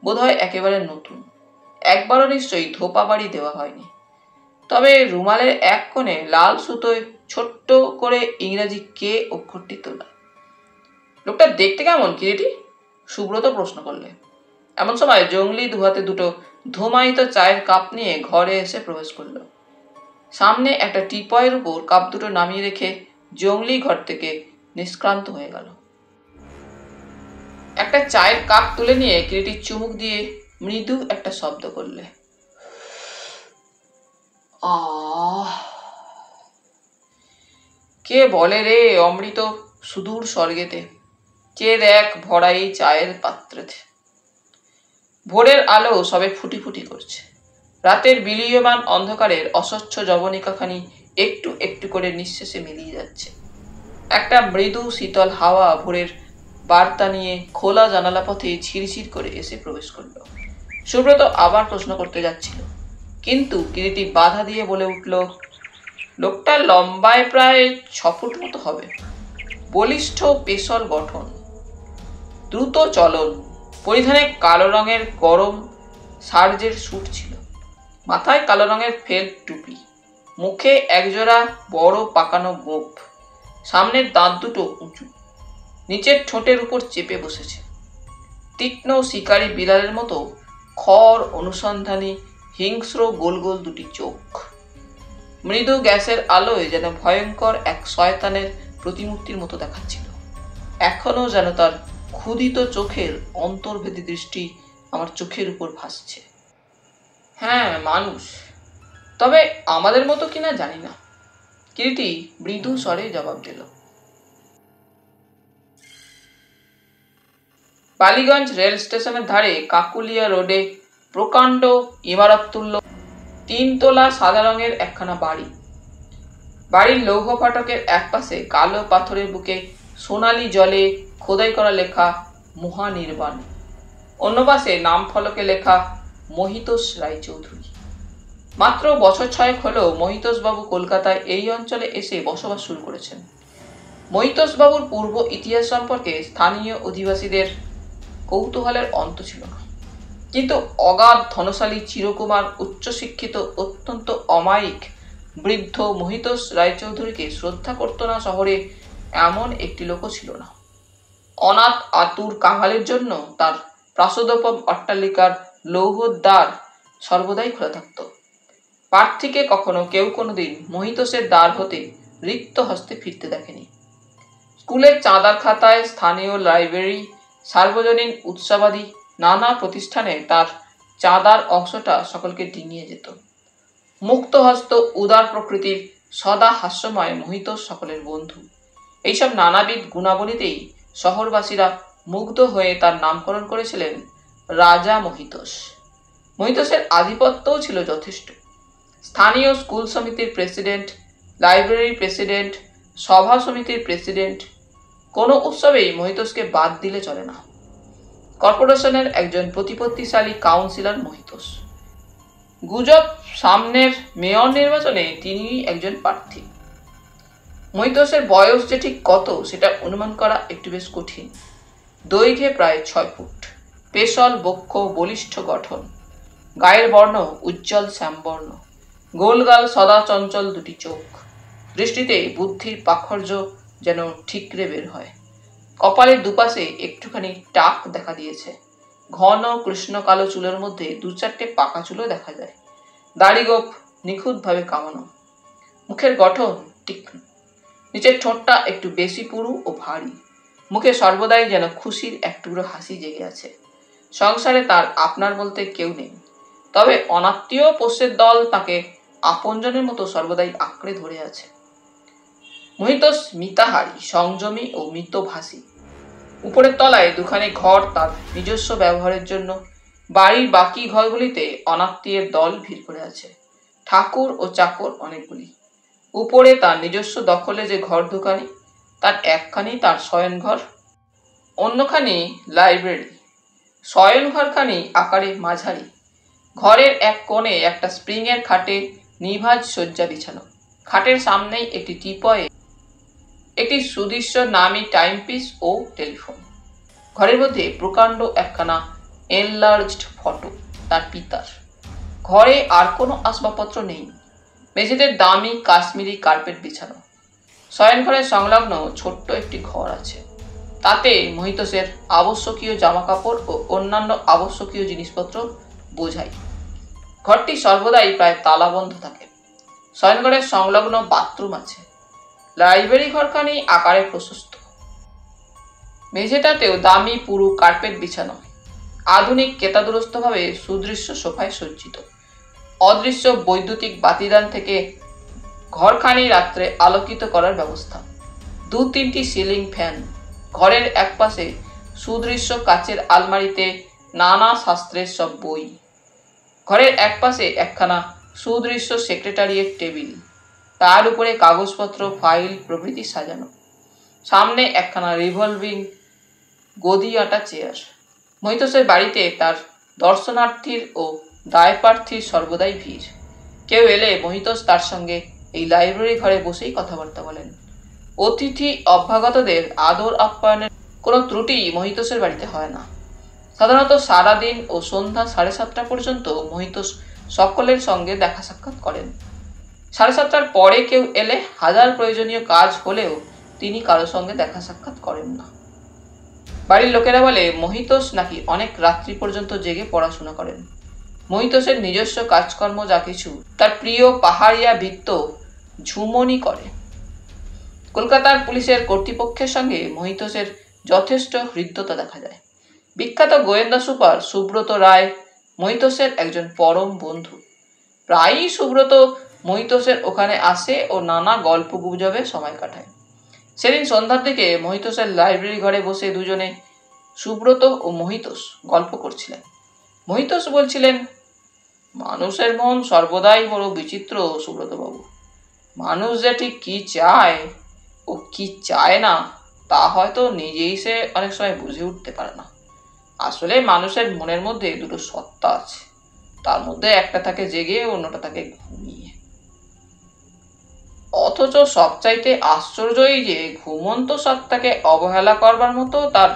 বোধহয় একেবারে নতুন। একবারও নিশ্চয়ই ধোপা বাড়ি দেওয়া হয়নি। তবে রুমালের এক কোণে লাল সুতোয় ছোট্ট করে ইংরাজি কে অক্ষরটি তোলা। লোকটা দেখতে কেমন কিরিটি? সুব্রত প্রশ্ন করলে। এমন সময় জঙ্গলি দুহাতে দুটো ধোমায়িত চায়ের কাপ নিয়ে ঘরে এসে প্রবেশ করলো। সামনে একটা টিপয়ের উপর কাপ দুটো নামিয়ে রেখে জঙ্গলি ঘর থেকে নিষ্ক্রান্ত হয়ে গেল। একটা চায়ের কাপ তুলে নিয়ে কিরিটি চুমুক দিয়ে মৃদু একটা শব্দ করলে। কে বলে রে অমৃত সুদূর স্বর্গেতে, চেয়ে দেখ ভরা এই চায়ের পাত্রেতে। ভোরের আলো সবে ফুটি ফুটি করছে। রাতের বিলীয়মান অন্ধকারের অস্বচ্ছ যবনিকাখানি একটু একটু করে নিঃশেষে মিলিয়ে যাচ্ছে। একটা মৃদু শীতল হাওয়া ভোরের বার্তা নিয়ে খোলা জানালা পথে ঝিরঝির করে এসে প্রবেশ করল। সুব্রত আবার প্রশ্ন করতে যাচ্ছিল, কিন্তু কিরিটি বাধা দিয়ে বলে উঠল, লোকটা লম্বায় প্রায় 6 ফুট মতো হবে, বলিষ্ঠ পেশল গঠন, দ্রুত চলন, পরিধানে কালো রঙের গরম সার্জের স্যুট ছিল, মাথায় কালো রঙের ফেল্ট টুপি, মুখে একজোড়া বড় পাকানো গোঁফ, সামনের দাঁত দুটো উঁচু, নিচের ঠোঁটের উপর চেপে বসেছে। তীক্ষ্ণ শিকারী বিড়ালের মতো খড় অনুসন্ধানী হিংস্র গোল গোল দুটি চোখ। মৃদু গ্যাসের আলোয় যেন ভয়ঙ্কর এক শয়তানের প্রতিমূর্তির মতো দেখাচ্ছিল। এখনো যেন তার ক্ষুধিত চোখের অন্তর্ভেদী দৃষ্টি আমার চোখের উপর ভাসছে। হ্যাঁ, মানুষ, তবে আমাদের মতো কিনা জানি না, কিরিটি মৃদু স্বরে জবাব দিল। বালিগঞ্জ রেল স্টেশনের ধারে কাকুলিয়া রোডে প্রকাণ্ড ইমারততুল্য 3 তলা সাদা রঙের একখানা বাড়ি। বাড়ির লৌহ ফাটকের একপাশে কালো পাথরের বুকে সোনালি জলে খোদাই করা লেখা মহানির্বাণ, অন্য পাশে নাম ফলকে লেখা মহিতোষ রায়চৌধুরী। মাত্র বছর 6 হলো মহিতোষ বাবু কলকাতায় এই অঞ্চলে এসে বসবাস শুরু করেছেন। মহিতোষ বাবুর পূর্ব ইতিহাস সম্পর্কে স্থানীয় অধিবাসীদের কৌতূহলের অন্ত ছিল না, কিন্তু অগাধ ধনশালী চিরকুমার উচ্চশিক্ষিত অত্যন্ত অমায়িক বৃদ্ধ মহিতোষ রায়চৌধুরীকে শ্রদ্ধা করত না শহরে এমন একটি লোকও ছিল না। অনাথ আতুর কাঙালের জন্য তার প্রাসাদোপম অট্টালিকার লৌহর দ্বার সর্বদাই খোলা থাকত। প্রার্থীকে কখনো কেউ কোনোদিন মহিতোষের দ্বার হতে রিক্ত হস্তে ফিরতে দেখেনি। স্কুলের চাঁদার খাতায়, স্থানীয় লাইব্রেরি, সার্বজনীন উৎসবাদী নানা প্রতিষ্ঠানে তার চাঁদার অংশটা সকলকে ডিঙিয়ে যেত। মুক্তহস্ত উদার প্রকৃতির সদা হাস্যময় মহিতোষ সকলের বন্ধু। এইসব নানাবিধ গুণাবলীতেই শহরবাসীরা মুগ্ধ হয়ে তার নামকরণ করেছিলেন রাজা মহিতোষ। মহিতোষের আধিপত্যও ছিল যথেষ্ট। স্থানীয় স্কুল সমিতির প্রেসিডেন্ট, লাইব্রেরির প্রেসিডেন্ট, সভা সমিতির প্রেসিডেন্ট, কোনো উৎসবেই মহিতোষকে বাদ দিলে চলে না। কর্পোরেশনের একজন প্রতিপত্তিশালী কাউন্সিলর মহিতোষ। গুজব সামনের মেয়র নির্বাচনে তিনিই একজন প্রার্থী। মহিতোষের বয়স যে ঠিক কত সেটা অনুমান করা একটু বেশ কঠিন। দৈর্ঘ্যে প্রায় 6 ফুট, পেশল বক্ষ, বলিষ্ঠ গঠন, গায়ের বর্ণ উজ্জ্বল শ্যামবর্ণ, গোলগাল সদা চঞ্চল দুটি চোখ, দৃষ্টিতে বুদ্ধির পাখর্য যেন ঠিকরে বের হয়। কপালের দুপাশে একটুখানি টাক দেখা দিয়েছে। ঘন কৃষ্ণ কালো চুলের মধ্যে 2-4টে পাকা চুলও দেখা যায়। দাড়ি গোঁফ নিখুঁতভাবে কামানো। মুখের গঠন তীক্ষ্ণ, নিচের ঠোঁটটা একটু বেশি পুরু ও ভারী। মুখে সর্বদাই যেন খুশির এক টুকরো হাসি জেগে আছে। সংসারে তার আপনার বলতে কেউ নেই, তবে অনাত্মীয় পোষ্যের দল তাকে আপনজনের মতো সর্বদাই আঁকড়ে ধরে আছে। মহিতোষ মিতাহারী, সংযমী ও মিতভাষী। উপরের তলায় দুখানি ঘর তার নিজস্ব ব্যবহারের জন্য, বাড়ির বাকি ঘরগুলিতে অনাত্মীয়ের দল ভিড় করে আছে, ঠাকুর ও চাকর অনেকগুলি। উপরে তার নিজস্ব দখলে যে ঘর দুখানি, তার একখানি তার শয়নঘর, অন্যখানি লাইব্রেরি। শয়নঘরখানি আকারে মাঝারি। ঘরের এক কোণে একটা স্প্রিংয়ের খাটে নিভাজ শয্যা বিছানো। খাটের সামনেই একটি টিপয়ে একটি সুদৃশ্য নামী টাইমপিস ও টেলিফোন। ঘরের মধ্যে প্রকাণ্ড একখানা এনলার্জড ফটো তার পিতার। ঘরে আর কোনো আসবাবপত্র নেই। মেঝেতে দামি কাশ্মীরি কার্পেট বিছানো। শয়নঘরের সংলগ্ন ছোট্ট একটি ঘর আছে, তাতে মহিতোষের আবশ্যকীয় জামাকাপড় ও অন্যান্য আবশ্যকীয় জিনিসপত্র বোঝাই। ঘরটি সর্বদাই প্রায় তালাবন্ধ থাকে। শয়নঘরের সংলগ্ন বাথরুম আছে। লাইব্রেরি ঘরখানি আকারে প্রশস্ত। মেঝেটাতেও দামি পুরু কার্পেট বিছানো, আধুনিক কেতাদুরস্তভাবে সুদৃশ্য সোফায় সজ্জিত। অদৃশ্য বৈদ্যুতিক বাতিদান থেকে ঘরখানি রাত্রে আলোকিত করার ব্যবস্থা। 2-3টি সিলিং ফ্যান। ঘরের একপাশে সুদৃশ্য কাচের আলমারিতে নানা শাস্ত্রের সব বই। ঘরের একপাশে একখানা সুদৃশ্য সেক্রেটারিয়েট টেবিল, তার উপরে কাগজপত্র, ফাইল প্রভৃতি সাজানো। সামনে একখানা রিভলভিং গদি আটা চেয়ার। মহিতোষের বাড়িতে তার দর্শনার্থীর ও দায়প্রার্থীর সর্বদাই ভিড়। কেউ এলে মহিতোষ তার সঙ্গে এই লাইব্রেরি ঘরে বসেই কথাবার্তা বলেন। অতিথি অভ্যাগতদের আদর আপ্যায়নের কোনো ত্রুটি মহিতোষের বাড়িতে হয় না। সাধারণত সারাদিন ও সন্ধ্যা 7:30 পর্যন্ত মহিতোষ সকলের সঙ্গে দেখা সাক্ষাৎ করেন। 7:30 পরে কেউ এলে, হাজার প্রয়োজনীয় কাজ হলেও তিনি কারো সঙ্গে দেখা সাক্ষাৎ করেন না। বাড়ির লোকেরা বলে মহিতোষ নাকি অনেক রাত্রি পর্যন্ত জেগে পড়াশোনা করেন। মহিতোষের নিজস্ব কাজকর্ম যা কিছু তার প্রিয় পাহাড়িয়া বৃত্ত ঝুমনি করে। কলকাতার পুলিশের কর্তৃপক্ষের সঙ্গে মহিতোষের যথেষ্ট হৃদ্যতা দেখা যায়। বিখ্যাত গোয়েন্দা সুপার সুব্রত রায় মহিতোষের একজন পরম বন্ধু। প্রায়ই সুব্রত মহিতোষের ওখানে আসে ও নানা গল্প গুজবে সময় কাটায়। সেদিন সন্ধ্যার দিকে মহিতোষের লাইব্রেরি ঘরে বসে দুজনে সুব্রত ও মহিতোষ গল্প করছিলেন। মহিতোষ বলছিলেন, মানুষের মন সর্বদাই বড় বিচিত্র সুব্রতবাবু। মানুষ যে ঠিক কি চায় ও কি চায় না তা হয়তো নিজেই সে অনেক সময় বুঝে উঠতে পারে না। আসলে মানুষের মনের মধ্যে দুটো সত্তা আছে, তার মধ্যে একটা থাকে জেগে, অন্যটা থাকে ঘুমিয়ে। অথচ সবচাইতে আশ্চর্যই যে ঘুমন্ত সত্তাকে অবহেলা করবার মতো তার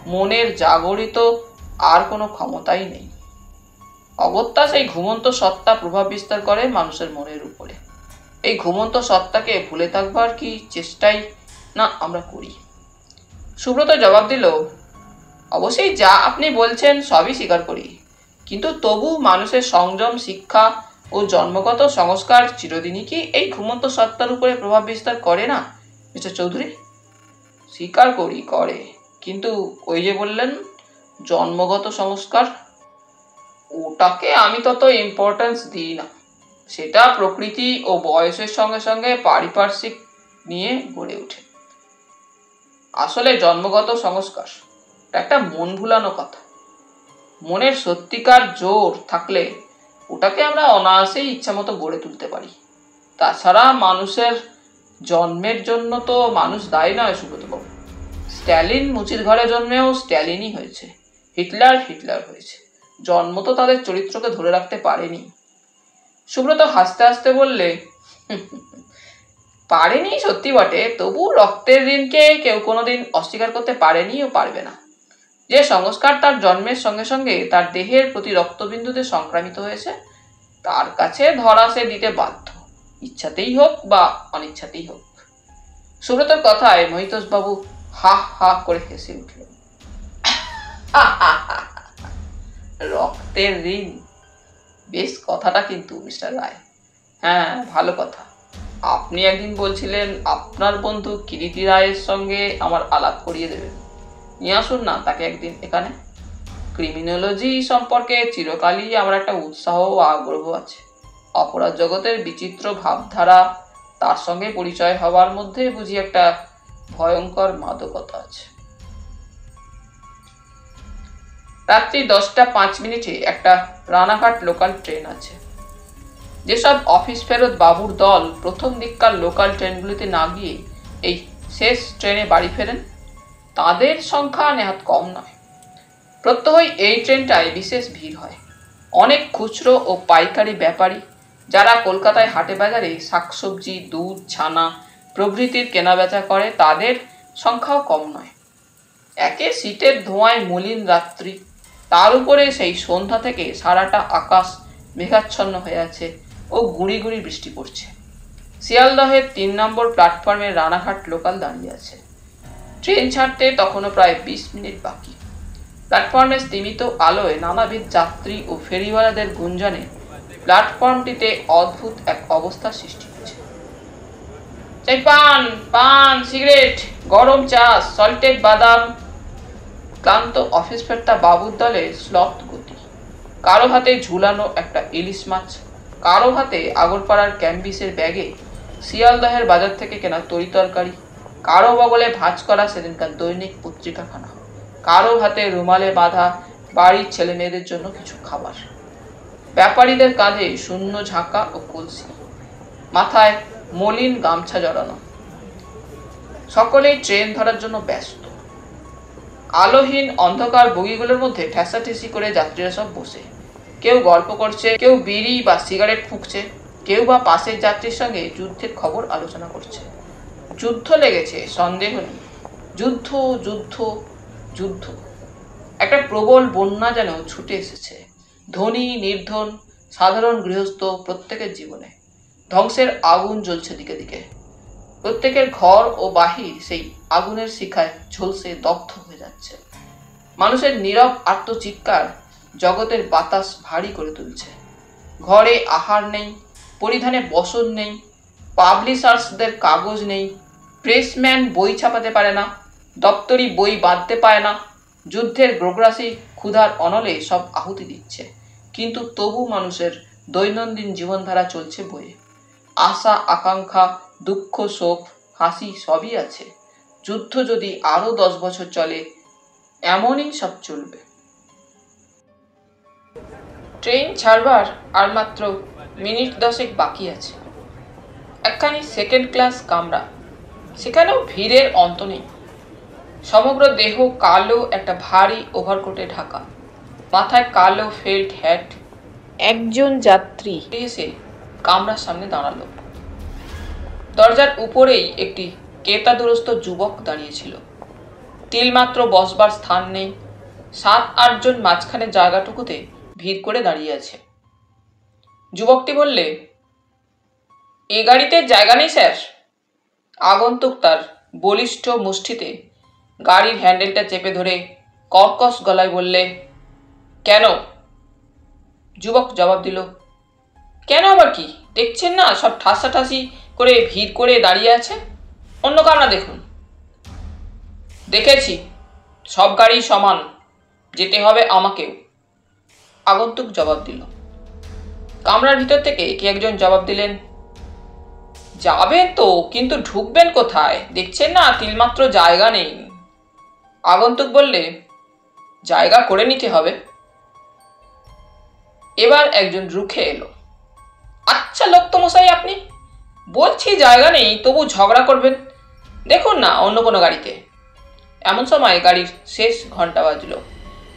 মনের জাগরিত আর কোনো ক্ষমতাই নেই। অগত্যা সেই ঘুমন্ত সত্তা প্রভাব বিস্তার করে মানুষের মনের উপরে। এই ঘুমন্ত সত্তাকে ভুলে থাকবার কি চেষ্টাই না আমরা করি। সুব্রত জবাব দিল, অবশ্যই যা আপনি বলছেন সবই স্বীকার করি, কিন্তু তবু মানুষের সংযম, শিক্ষা ও জন্মগত সংস্কার চিরদিনই কি এই ঘুমন্ত সত্তার উপরে প্রভাব বিস্তার করে না মিস্টার চৌধুরী? স্বীকার করি করে, কিন্তু ওই যে বললেন জন্মগত সংস্কার, ওটাকে আমি তত ইম্পর্টেন্স দিই না। সেটা প্রকৃতি ও বয়সের সঙ্গে সঙ্গে পারিপার্শ্বিক নিয়ে গড়ে ওঠে। আসলে জন্মগত সংস্কার একটা মন ভুলানো কথা। মনের সত্যিকার জোর থাকলে ওটাকে আমরা অনায়াসেই ইচ্ছা মতো গড়ে তুলতে পারি। তাছাড়া মানুষের জন্মের জন্য তো মানুষ দায়ী নয় সুব্রতবাবু। স্ট্যালিন মুচির ঘরে জন্মেও স্ট্যালিনই হয়েছে, হিটলার হয়েছে। জন্ম তো তাদের চরিত্রকে ধরে রাখতে পারেনি। সুব্রত হাসতে হাসতে বললে, পারেনি সত্যি বটে, তবু রক্তের ঋণকে কেউ কোনোদিন অস্বীকার করতে পারেনি ও পারবে না। যে সংস্কার তার জন্মের সঙ্গে সঙ্গে তার দেহের প্রতি রক্তবিন্দুতে সংক্রামিত হয়েছে, তার কাছে ধরা সে দিতে বাধ্য, ইচ্ছাতেই হোক বা অনিচ্ছাতেই হোক। সুব্রতর কথায় মহিতোষ বাবু হা হা করে হেসে উঠলেন। রক্তের ঋণ, বেশ কথাটা কিন্তু মিস্টার রায়। হ্যাঁ, ভালো কথা। আপনি একদিন বলছিলেন আপনার বন্ধু কিরিটি রায়ের সঙ্গে আমার আলাপ করিয়ে দেবেন। নিয়ে আসুন না তাকে একদিন এখানে। ক্রিমিনোলজি সম্পর্কে চিরকালই আমার একটা উৎসাহ ও আগ্রহ আছে। অপরাধ জগতের বিচিত্র ভাবধারা, তার সঙ্গে পরিচয় হওয়ার মধ্যে বুঝি একটা ভয়ঙ্কর মাদকতা আছে। রাত্রি 10:05 একটা রানাঘাট লোকাল ট্রেন আছে। যেসব অফিস ফেরত বাবুর দল প্রথম দিককার লোকাল ট্রেনগুলিতে না গিয়ে এই শেষ ট্রেনে বাড়ি ফেরেন, তাদের সংখ্যা নেহাত কম নয়। প্রত্যহই এই ট্রেনটায় বিশেষ ভিড় হয়। অনেক খুচরো ও পাইকারি ব্যাপারী, যারা কলকাতায় হাটে বাজারে শাকসবজি, দুধ, ছানা প্রভৃতির কেনাবেচা করে, তাদের সংখ্যাও কম নয়। একে শীতের ধোঁয়ায় মলিন রাত্রি, তার উপরে সেই সন্ধ্যা থেকে সারাটা আকাশ মেঘাচ্ছন্ন হয়ে আছে ও গুঁড়ি গুঁড়ি বৃষ্টি পড়ছে। শিয়ালদহের 3 নম্বর প্ল্যাটফর্মে রানাঘাট লোকাল দাঁড়িয়ে আছে। ট্রেন ছাড়তে তখনও প্রায় 20 মিনিট বাকি। প্ল্যাটফর্মে স্তিমিত আলোয় নানাবিধ যাত্রী ও ফেরিওয়ালাদের গুঞ্জনে প্ল্যাটফর্মটিতে অদ্ভুত এক অবস্থার সৃষ্টি হচ্ছে। চাই পান, পান, সিগারেট, গরম চা, সল্টেড বাদাম। ক্লান্ত অফিস ফেরতা বাবুর দলে স্লথ গতি। কারো হাতে ঝুলানো একটা ইলিশ মাছ, কারো হাতে আগরপাড়ার ক্যাম্বিসের ব্যাগে শিয়ালদহের বাজার থেকে কেনা তরি তরকারি, কারো বগলে ভাঁজ করা সেদিনকার দৈনিক পত্রিকাখানা, কারো হাতে রুমালে বাঁধা বাড়ির ছেলে মেয়েদের জন্য কিছু খাবার। ব্যাপারীদের কাঁধে শূন্য ঝাঁকা ও কলসি, মাথায় মলিন গামছা জড়ানো। সকলেই ট্রেন ধরার জন্য ব্যস্ত। আলোহীন অন্ধকার বগিগুলোর মধ্যে ঠেসাঠেসি করে যাত্রীরা সব বসে, কেউ গল্প করছে, কেউ বিড়ি বা সিগারেট ফুঁকছে, কেউ বা পাশের যাত্রীর সঙ্গে যুদ্ধের খবর আলোচনা করছে। যুদ্ধ লেগেছে, সন্দেহ নেই। যুদ্ধ, যুদ্ধ, যুদ্ধ। একটা প্রবল বন্যা যেন ছুটে এসেছে ধনী, নির্ধন, সাধারণ গৃহস্থ প্রত্যেকের জীবনে। ধ্বংসের আগুন জ্বলছে দিকে দিকে। প্রত্যেকের ঘর ও বাহির সেই আগুনের শিখায় ঝলসে দগ্ধ হয়ে যাচ্ছে। মানুষের নীরব আর্তচিৎকার জগতের বাতাস ভারী করে তুলছে। ঘরে আহার নেই, পরিধানে বসন নেই, পাবলিশার্সদের কাগজ নেই, প্রেসম্যান বই ছাপাতে পারে না, দপ্তরি বই বাঁধতে পায় না। যুদ্ধের গ্রগ্রাসী ক্ষুধার অনলে সব আহুতি দিচ্ছে, কিন্তু তবু মানুষের দৈনন্দিন জীবনধারা চলছে বয়ে। আশা, আকাঙ্ক্ষা, দুঃখ, শোক, হাসি সবই আছে। যুদ্ধ যদি আরো 10 বছর চলে, এমনই সব চলবে। ট্রেন ছাড়বার আর মাত্র মিনিট 10 বাকি আছে। একখানি সেকেন্ড ক্লাস কামরা, সেখানেও ভিড়ের অন্ত নেই। সমগ্র দেহ কালো একটা ভারী ওভারকোটে ঢাকা, মাথায় কালো ফেল্ট হ্যাট। একজন যাত্রী এসে কামরার সামনে দাঁড়ালো। দরজার উপরেই একটি কেতাদুরস্ত যুবক দাঁড়িয়েছিল। তিলমাত্র বসবার স্থান নেই। 7-8 জন মাঝখানে জায়গাটুকুতে ভিড় করে দাঁড়িয়ে আছে। যুবকটি বললে, এ গাড়িতে জায়গা নেই স্যার। আগন্তুক তার বলিষ্ঠ মুষ্টিতে গাড়ির হ্যান্ডেলটা চেপে ধরে কর্কশ গলায় বললে, কেন? যুবক জবাব দিল, কেন আবার কি? দেখছেন না সব ঠাসাঠাসি করে ভিড় করে দাঁড়িয়ে আছে, অন্য কামরা দেখুন। দেখেছি, সব গাড়ি সমান, যেতে হবে আমাকেও। আগন্তুক জবাব দিল। কামরার ভিতর থেকে কে একজন জবাব দিলেন, যাবেন তো, কিন্তু ঢুকবেন কোথায়? দেখছেন না তিলমাত্র জায়গা নেই। আগন্তুক বললে, জায়গা করে নিতে হবে। এবার একজন রুখে এলো, আচ্ছা লোক তো মশাই আপনি, বলছি জায়গা নেই তবু ঝগড়া করবেন, দেখুন না অন্য কোনো গাড়িতে। এমন সময় গাড়ির শেষ ঘন্টা বাজলো।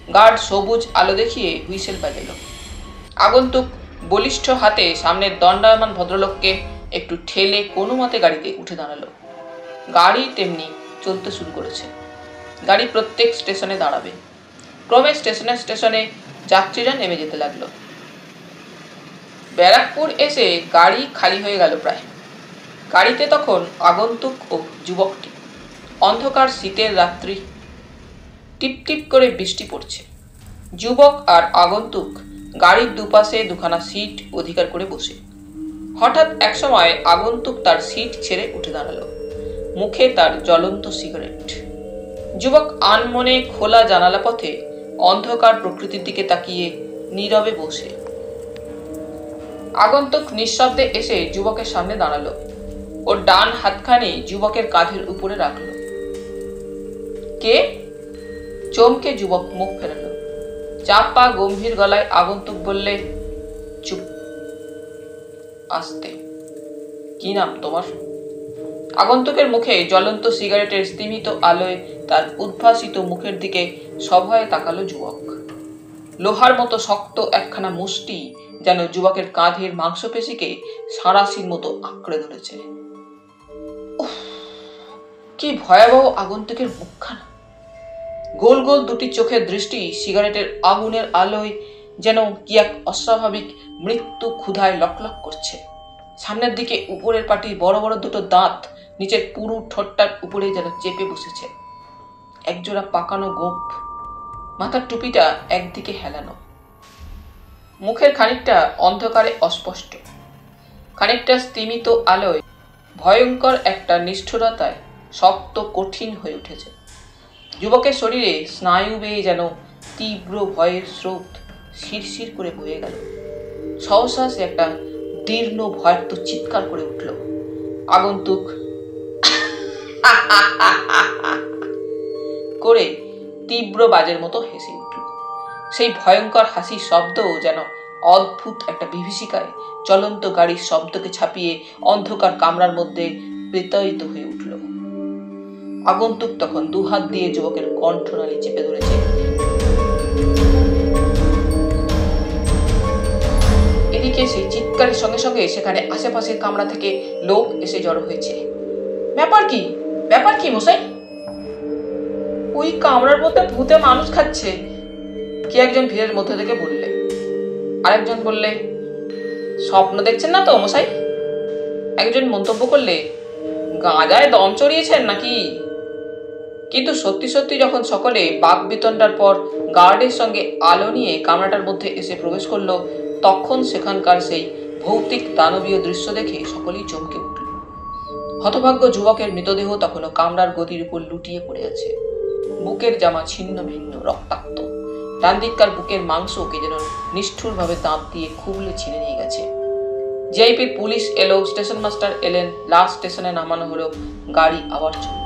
গার্ড সবুজ আলো দেখিয়ে হুইসেল বাজালো। আগন্তুক বলিষ্ঠ হাতে সামনের দণ্ডায়মান ভদ্রলোককে একটু ঠেলে কোনো মতে গাড়িতে উঠে দাঁড়ালো। গাড়ি তেমনি চলতে শুরু করেছে। গাড়ি প্রত্যেক স্টেশনে দাঁড়াবে। ক্রমে স্টেশনে স্টেশনে যাত্রীরা নেমে যেতে লাগলো। ব্যারাকপুর এসে গাড়ি খালি হয়ে গেল প্রায়। গাড়িতে তখন আগন্তুক ও যুবকটি। অন্ধকার শীতের রাত্রি, টিপ টিপ করে বৃষ্টি পড়ছে। যুবক আর আগন্তুক গাড়ির দুপাশে দুখানা সিট অধিকার করে বসে। হঠাৎ একসময় আগন্তুক তার সিট ছেড়ে উঠে দাঁড়ালো। মুখে তার জ্বলন্ত সিগারেট। যুবক আনমনে খোলা জানালা পথে অন্ধকার প্রকৃতির দিকে তাকিয়ে নীরবে বসে। আগন্তুক নিঃশব্দে এসে যুবকের সামনে দাঁড়ালো। ওর ডান হাতখানি যুবকের কাঁধের উপরে রাখলো। কে? চমকে যুবক মুখ ফেরালো। চাপা গম্ভীর গলায় আগন্তুক বললে, চুপ, আস্তে। কি নাম তোমার? আগন্তুকের মুখে জ্বলন্ত সিগারেটের স্তিমিত আলোয় তার উদ্ভাসিত মুখের দিকে সভয়ে তাকালো যুবক। লোহার মতো শক্ত একখানা মুষ্টি যেন যুবকের কাঁধের মাংসপেশিকে সাঁড়াশির মতো আঁকড়ে ধরেছে। কি ভয়াবহ আগন্তুকের মুখখানা! গোল গোল দুটি চোখের দৃষ্টি সিগারেটের আগুনের আলোয় যেন কি এক অস্বাভাবিক মৃত্যু ক্ষুধায় লকলক করছে। সামনের দিকে উপরের পাটি বড় বড় দুটো দাঁত নিচের পুরু ঠোঁটটার উপরে যেন চেপে বসেছে। একজোড়া পাকানো গোঁফ, মাথার টুপিটা একদিকে হেলানো। মুখের খানিকটা অন্ধকারে অস্পষ্ট, খানিকটা স্তিমিত আলোয় ভয়ঙ্কর একটা নিষ্ঠুরতায় শক্ত কঠিন হয়ে উঠেছে। যুবকের শরীরে স্নায়ু বেয়ে যেন তীব্র ভয়ের স্রোত শিরশির করে বয়ে গেল। সহসা সে একটা দীর্ণ ভয়ার্ত চিৎকার করে উঠল। আগন্তুক করে তীব্র বাজের মতো হেসে উঠল। সেই ভয়ঙ্কর হাসির শব্দও যেন অদ্ভুত একটা বিভীষিকায় চলন্ত গাড়ির শব্দকে ছাপিয়ে অন্ধকার কামরার মধ্যে প্রেতায়িত হয়ে উঠল। আগন্তুক তখন দুহাত দিয়ে যুবকের কণ্ঠনালী চেপে ধরেছে। এদিকে সেই চিৎকারের সঙ্গে সঙ্গে সেখানে আশেপাশের কামরা থেকে লোক এসে জড়ো হয়েছে। ব্যাপার কি, ব্যাপার কি মশাই? ওই কামরার মধ্যে ভূতে মানুষ খাচ্ছে, কে একজন ভিড়ের মধ্যে থেকে বললে। আরেকজন বললে, স্বপ্ন দেখছেন না তো মশাই? একজন মন্তব্য করলে, গাঁজায় দম চড়িয়েছেন নাকি? কিন্তু সত্যি সত্যি যখন সকলে বাক বিতণ্ডার পর গার্ডের সঙ্গে আলো নিয়ে কামরাটার মধ্যে এসে প্রবেশ করলো, তখন সেখানকার সেই ভৌতিক দানবীয় দৃশ্য দেখে সকলেই চমকে উঠল। হতভাগ্য যুবকের মৃতদেহ তখনও কামরার গদির উপর লুটিয়ে পড়ে আছে। বুকের জামা ছিন্ন ভিন্ন, রক্তাক্ত। ডান দিককার বুকের মাংসকে যেন নিষ্ঠুরভাবে দাঁত দিয়ে খুবলে ছিঁড়ে নিয়ে গেছে। জিআইপির পুলিশ এলো, স্টেশন মাস্টার এলেন, লাস্ট স্টেশনে নামানো হলো, গাড়ি আবার চলল।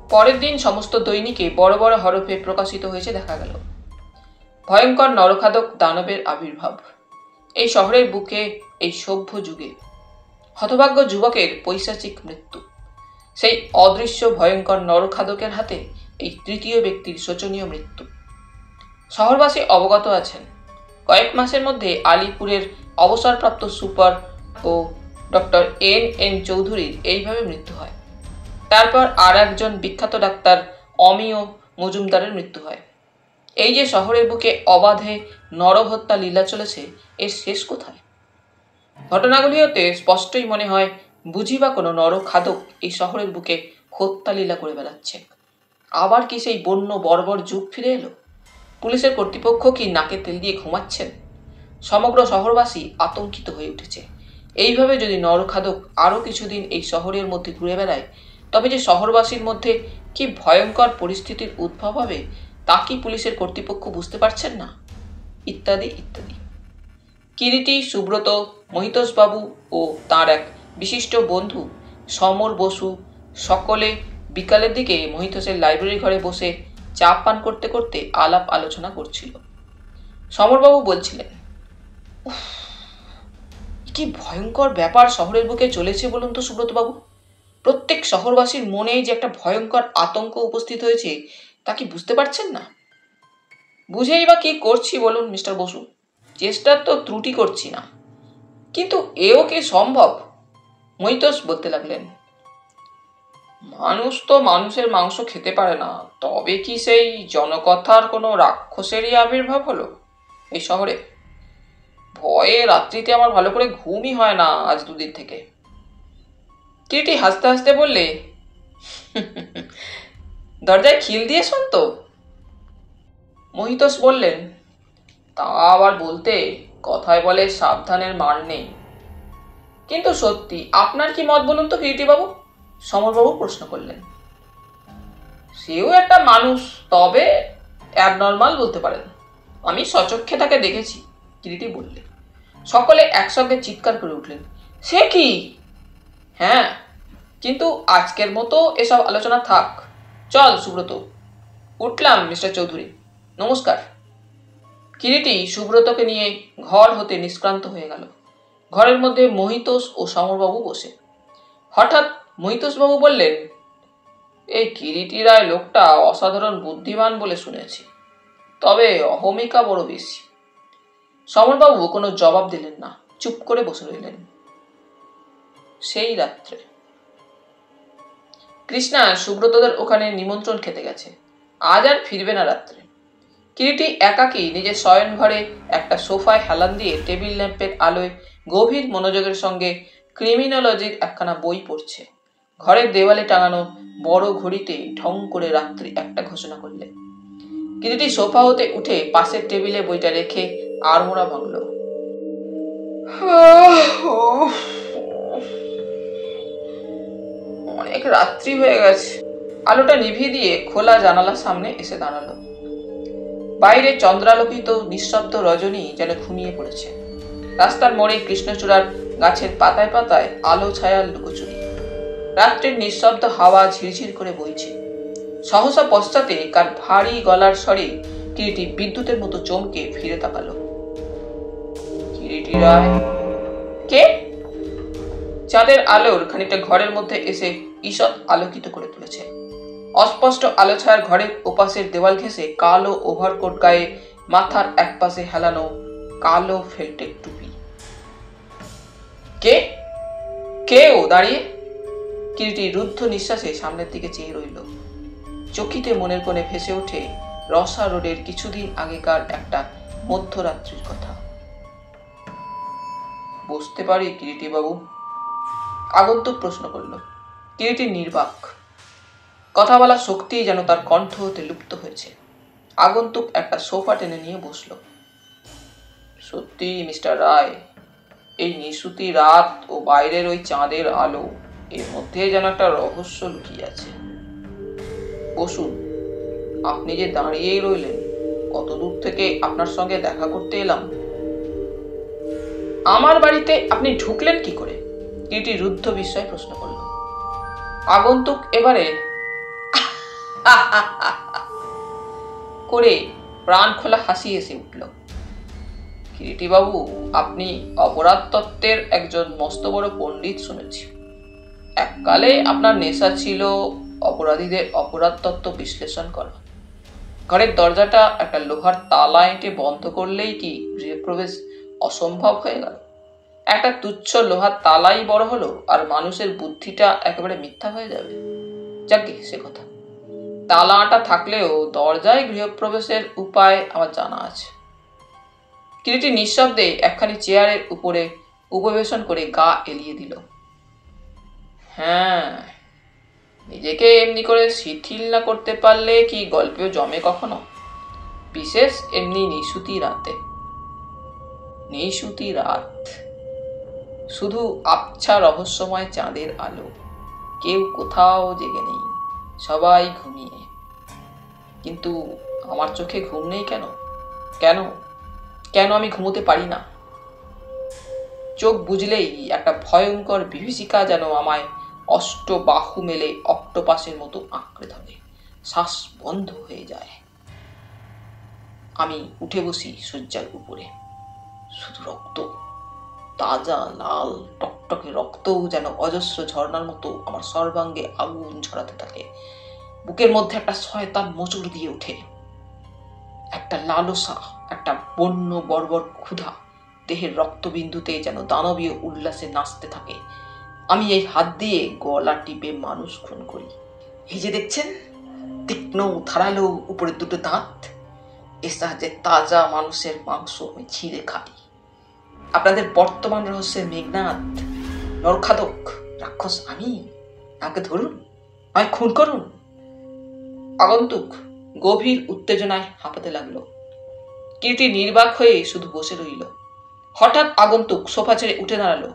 পরের দিন সমস্ত দৈনিকে বড় বড় হরফে প্রকাশিত হয়েছে দেখা গেল, ভয়ঙ্কর নরখাদক দানবের আবির্ভাব এই শহরের বুকে এই সভ্য যুগে। হতভাগ্য যুবকের পৈশাচিক মৃত্যু। সেই অদৃশ্য ভয়ঙ্কর নরখাদকের হাতে এই তৃতীয় ব্যক্তির শোচনীয় মৃত্যু। শহরবাসী অবগত আছেন। কয়েক মাসের মধ্যে আলিপুরের অবসরপ্রাপ্ত সুপার ও ডক্টর N.N. চৌধুরীর এইভাবে মৃত্যু হয়। তারপর আর একজন বিখ্যাত ডাক্তার অমিয় মজুমদারের মৃত্যু হয়। এই যে শহরের বুকে অবাধে নরহত্যা লীলা চলেছে, এর শেষ কোথায়? ঘটনাগুলি হতে স্পষ্টই মনে হয় বুঝি বা কোনো নরখাদক এই শহরের বুকে হত্যা লীলা করে বেড়াচ্ছে। আবার কি সেই বন্য বর্বর যুগ ফিরে এলো? পুলিশের কর্তৃপক্ষ কি নাকে তেল দিয়ে ঘুমাচ্ছেন? সমগ্র শহরবাসী আতঙ্কিত হয়ে উঠেছে। এইভাবে যদি নরখাদক আরও কিছুদিন এই শহরের মধ্যে ঘুরে বেড়ায়, তবে যে শহরবাসীর মধ্যে কি ভয়ঙ্কর পরিস্থিতির উদ্ভব হবে তা কি পুলিশের কর্তৃপক্ষ বুঝতে পারছেন না? ইত্যাদি ইত্যাদি। কিরিটি, সুব্রত, মহিতোষবাবু ও তাঁর এক বিশিষ্ট বন্ধু সমর বসু সকলে বিকালের দিকে মহিতোষের লাইব্রেরি ঘরে বসে চা পান করতে করতে আলাপ আলোচনা করছিল। সমরবাবু বলছিলেন, কি ভয়ঙ্কর ব্যাপার শহরের বুকে চলেছে বলুন তো সুব্রতবাবু। প্রত্যেক শহরবাসীর মনে যে একটা ভয়ঙ্কর আতঙ্ক উপস্থিত হয়েছে তা কি বুঝতে পারছেন না? বুঝেই বা কি করছি বলুন মিস্টার বসু? চেষ্টার তো ত্রুটি করছি না, কিন্তু এও কি সম্ভব? মহিতোষ বলতে লাগলেন, মানুষ তো মানুষের মাংস খেতে পারে না, তবে কি সেই জনকথার কোনো রাক্ষসেরই আবির্ভাব হলো এই শহরে? ভয়ে রাত্রিতে আমার ভালো করে ঘুমই হয় না আজ দুদিন থেকে। কিরিটি হাসতে হাসতে বললে, দরজায় খিল দিয়েছেন তো? মহিতোষ বললেন, তা আবার বলতে, কথায় বলে সাবধানের মার নেই। কিন্তু সত্যি আপনার কি মত বলুন তো কিরিটিবাবু? সমরবাবু প্রশ্ন করলেন। সেও একটা মানুষ, তবে অ্যাবনর্মাল বলতে পারেন। আমি সচক্ষে তাকে দেখেছি, কিরিটি বললে। সকলে একসঙ্গে চিৎকার করে উঠলেন, সে কি? হ্যাঁ, কিন্তু আজকের মতো এসব আলোচনা থাক। চল সুব্রত। উঠলাম মিস্টার চৌধুরী, নমস্কার। কিরিটি সুব্রতকে নিয়ে ঘর হতে নিষ্ক্রান্ত হয়ে গেল। ঘরের মধ্যে মহিতোষ ও সমরবাবু বসে। হঠাৎ মহিতোষবাবু বললেন, এই কিরিটি রায় লোকটা অসাধারণ বুদ্ধিমান বলে শুনেছি, তবে অহমিকা বড় বেশি। সমরবাবু কোনো জবাব দিলেন না, চুপ করে বসে রইলেন। সেই রাত্রে কৃষ্ণা সুব্রতদের ওখানে নিমন্ত্রণ খেতে গেছে, আজ আর ফিরবে না রাত্রে। কিরিটি একাকী নিজের শয়ন ঘরে একটা সোফায় হেলান দিয়ে টেবিল ল্যাম্পের আলোয় গভীর মনোযোগের সঙ্গে ক্রিমিনোলজির একখানা বই পড়ছে। ঘরের দেওয়ালে টাঙানো বড় ঘড়িতে ঢং করে রাত্রি একটা ঘোষণা করলে। কিরিটি সোফা হতে উঠে পাশের টেবিলে বইটা রেখে আড়মোড়া ভাঙল। অনেক রাত্রি হয়ে গেছে। আলোটা নিভিয়ে দিয়ে খোলা জানালার সামনে এসে দাঁড়ালো। বাইরে চন্দ্রালোকিত নিঃশব্দ রজনী যেন ঘুমিয়ে পড়েছে। রাস্তার মোড়ে কৃষ্ণচূড়ার গাছের পাতায় পাতায় আলো ছায়ার লুকোচুরি। রাত্রির নিঃশব্দ হাওয়া ঝিরঝির করে বইছে। সহসা পশ্চাতে কার ভারী গলার স্বরে কিরিটি বিদ্যুতের মতো চমকে ফিরে তাকালো। কিরিটি রায়? কে? চাঁদের আলোর খানিকটা ঘরের মধ্যে এসে ঈষৎ আলোকিত করে তুলেছে। অস্পষ্ট আলো ছায়ার ঘরের ওপাশের দেওয়াল ঘেঁষে কালো ওভারকোট গায়ে মাথার একপাশে হেলানো কালো ফেল্টের টুপি। কে? কে ও দাঁড়িয়ে? কিরিটি রুদ্ধ নিঃশ্বাসে সামনের দিকে চেয়ে রইল। চকিতে মনের কোণে ভেসে ওঠে রসা রোডের কিছুদিন আগেকার একটা মধ্যরাত্রির কথা। বুঝতে পারি কিরিটি বাবু? আগন্তুক প্রশ্ন করল। কিরিটি নির্বাক। কথা বলার শক্তি যেন তার কণ্ঠ হতে লুপ্ত হয়েছে। আগন্তুক একটা সোফা টেনে নিয়ে বসল। সত্যি মিস্টার রায়, এই নিশুতি রাত ও বাইরের ওই চাঁদের আলো, এর মধ্যে যেন একটা রহস্য লুকিয়ে আছে। বসুন। আপনি যে দাঁড়িয়েই রইলেন, কত দূর থেকে আপনার সঙ্গে দেখা করতে এলাম। আমার বাড়িতে আপনি ঢুকলেন কি করে? কিরিটি রুদ্ধ বিস্ময়ে প্রশ্ন করল। আগন্তুক এবারে করে প্রাণ খোলা হাসি এসে উঠল। কিরিটি বাবু, আপনি অপরাধ তত্ত্বের একজন মস্ত বড় পণ্ডিত শুনেছি। এককালে আপনার নেশা ছিল অপরাধীদের অপরাধ তত্ত্ব বিশ্লেষণ করা। ঘরের দরজাটা একটা লোহার তালা এঁটে বন্ধ করলেই কি গৃহপ্রবেশ অসম্ভব হয়ে গেল? একটা তুচ্ছ লোহার তালাই বড় হলো আর মানুষের বুদ্ধিটা একেবারে মিথ্যা হয়ে যাবে? যাকে সে কথা। তালাটা থাকলেও দরজায় গৃহপ্রবেশের উপায় আমার জানা আছে। কিরিটি নিঃশব্দে একখানি চেয়ারের উপরে উপবেশন করে গা এলিয়ে দিল। হ্যাঁ, নিজেকে এমনি করে শিথিল না করতে পারলে কি গল্পেও জমে কখনো? বিশেষ এমনি নিশুতি রাতে। নিশুতি রাত, শুধু আবছা রহস্যময় চাঁদের আলো, কেউ কোথাও জেগে নেই, সবাই ঘুমিয়ে। কিন্তু আমার চোখে ঘুম নেই কেন? কেন কেন আমি ঘুমোতে পারি না? চোখ বুঝলেই একটা ভয়ঙ্কর বিভীষিকা যেন আমায় অষ্ট বাহু মেলে অক্টোপাসের মতো আঁকড়ে ধরে। শ্বাস বন্ধ হয়ে যায়। আমি উঠে বসি শয্যার উপরে। শুধু রক্ত, তাজা লাল টকটকে রক্তও যেন অজস্র ঝর্ণার মতো আমার সর্বাঙ্গে আগুন ঝরাতে থাকে। বুকের মধ্যে একটা শয়তান মোচড় দিয়ে ওঠে। একটা লালসা, একটা বন্য বর্বর ক্ষুধা দেহের রক্তবিন্দুতে যেন দানবীয় উল্লাসে নাচতে থাকে। আমি এই হাত দিয়ে গলা টিপে মানুষ খুন করি। এই যে দেখছেন, তীক্ষ্ণ ধারালো উপরে দুটো দাঁত, এর সাহায্যে তাজা মানুষের মাংস আমি ছিঁড়ে খাই। আপনাদের বর্তমান রহস্যের মেঘনাদ, নরখাদক রাক্ষস আমি। আমাকে ধরুন, আমায় খুন করুন। আগন্তুক গভীর উত্তেজনায় হাঁপাতে লাগলো। কিরিটি নির্বাক হয়ে শুধু বসে রইল। হঠাৎ আগন্তুক সোফা ছেড়ে উঠে দাঁড়ালো।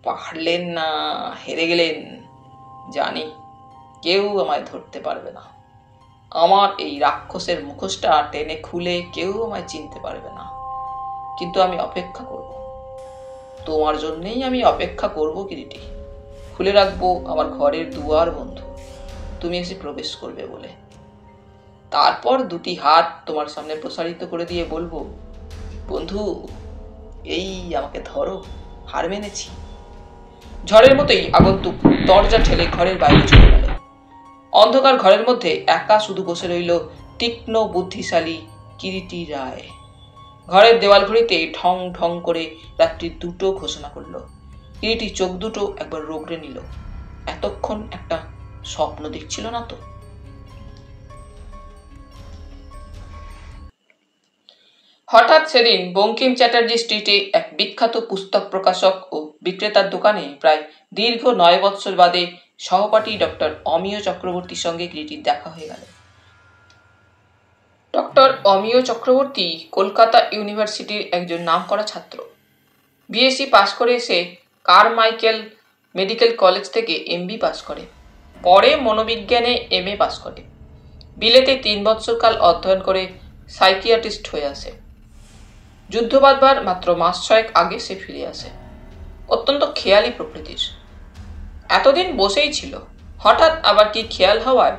পারলেন না, হেরে গেলেন জানি, কেউ আমায় ধরতে পারবে না। আমার এই রাক্ষসের মুখোশটা টেনে খুলে কেউ আমায় চিনতে পারবে না। কিন্তু আমি অপেক্ষা করব, তোমার জন্যেই আমি অপেক্ষা করব কিরিটি। খুলে রাখবো আমার ঘরের দুয়ার বন্ধু, তুমি এসে প্রবেশ করবে বলে। তারপর দুটি হাত তোমার সামনে প্রসারিত করে দিয়ে বলবো, বন্ধু, এই আমাকে ধরো, হার মেনেছি। ঝড়ের মতোই আগন্তুক দরজা ঠেলে ঘরের বাইরে চলে গেল। অন্ধকার ঘরের মধ্যে একা শুধু বসে রইল তীক্ষ্ণ বুদ্ধিশালী কিরিটি রায়। ঘরের দেওয়াল ঘড়িতে ঢং ঢং করে রাত্রি 2টো ঘোষণা করল। কিরিটি চোখ দুটো একবার রোগড়ে নিল। এতক্ষণ একটা স্বপ্ন দেখছিল না তো? হঠাৎ সেদিন বঙ্কিম চ্যাটার্জি স্ট্রিটে এক বিখ্যাত পুস্তক প্রকাশক ও বিক্রেতার দোকানে প্রায় দীর্ঘ 9 বৎসর বাদে সহপাঠী ডক্টর অমিয় চক্রবর্তীর সঙ্গে কিরিটির দেখা হয়ে গেল। ডক্টর অমিয় চক্রবর্তী কলকাতা ইউনিভার্সিটির একজন নামকরা ছাত্র। বিএসসি পাশ করে এসে কারমাইকেল মেডিকেল কলেজ থেকে এমবি পাশ করে, পরে মনোবিজ্ঞানে এমএ পাশ করে। বিলেতে 3 বৎসরকাল অধ্যয়ন করে সাইকিয়াট্রিস্ট হয়ে আসে। যুদ্ধ বাঁধবার মাত্র মাস 6 আগে সে ফিরে আসে। অত্যন্ত খেয়ালি প্রকৃতির। এতদিন বসেই ছিল, হঠাৎ আবার কি খেয়াল হওয়ায়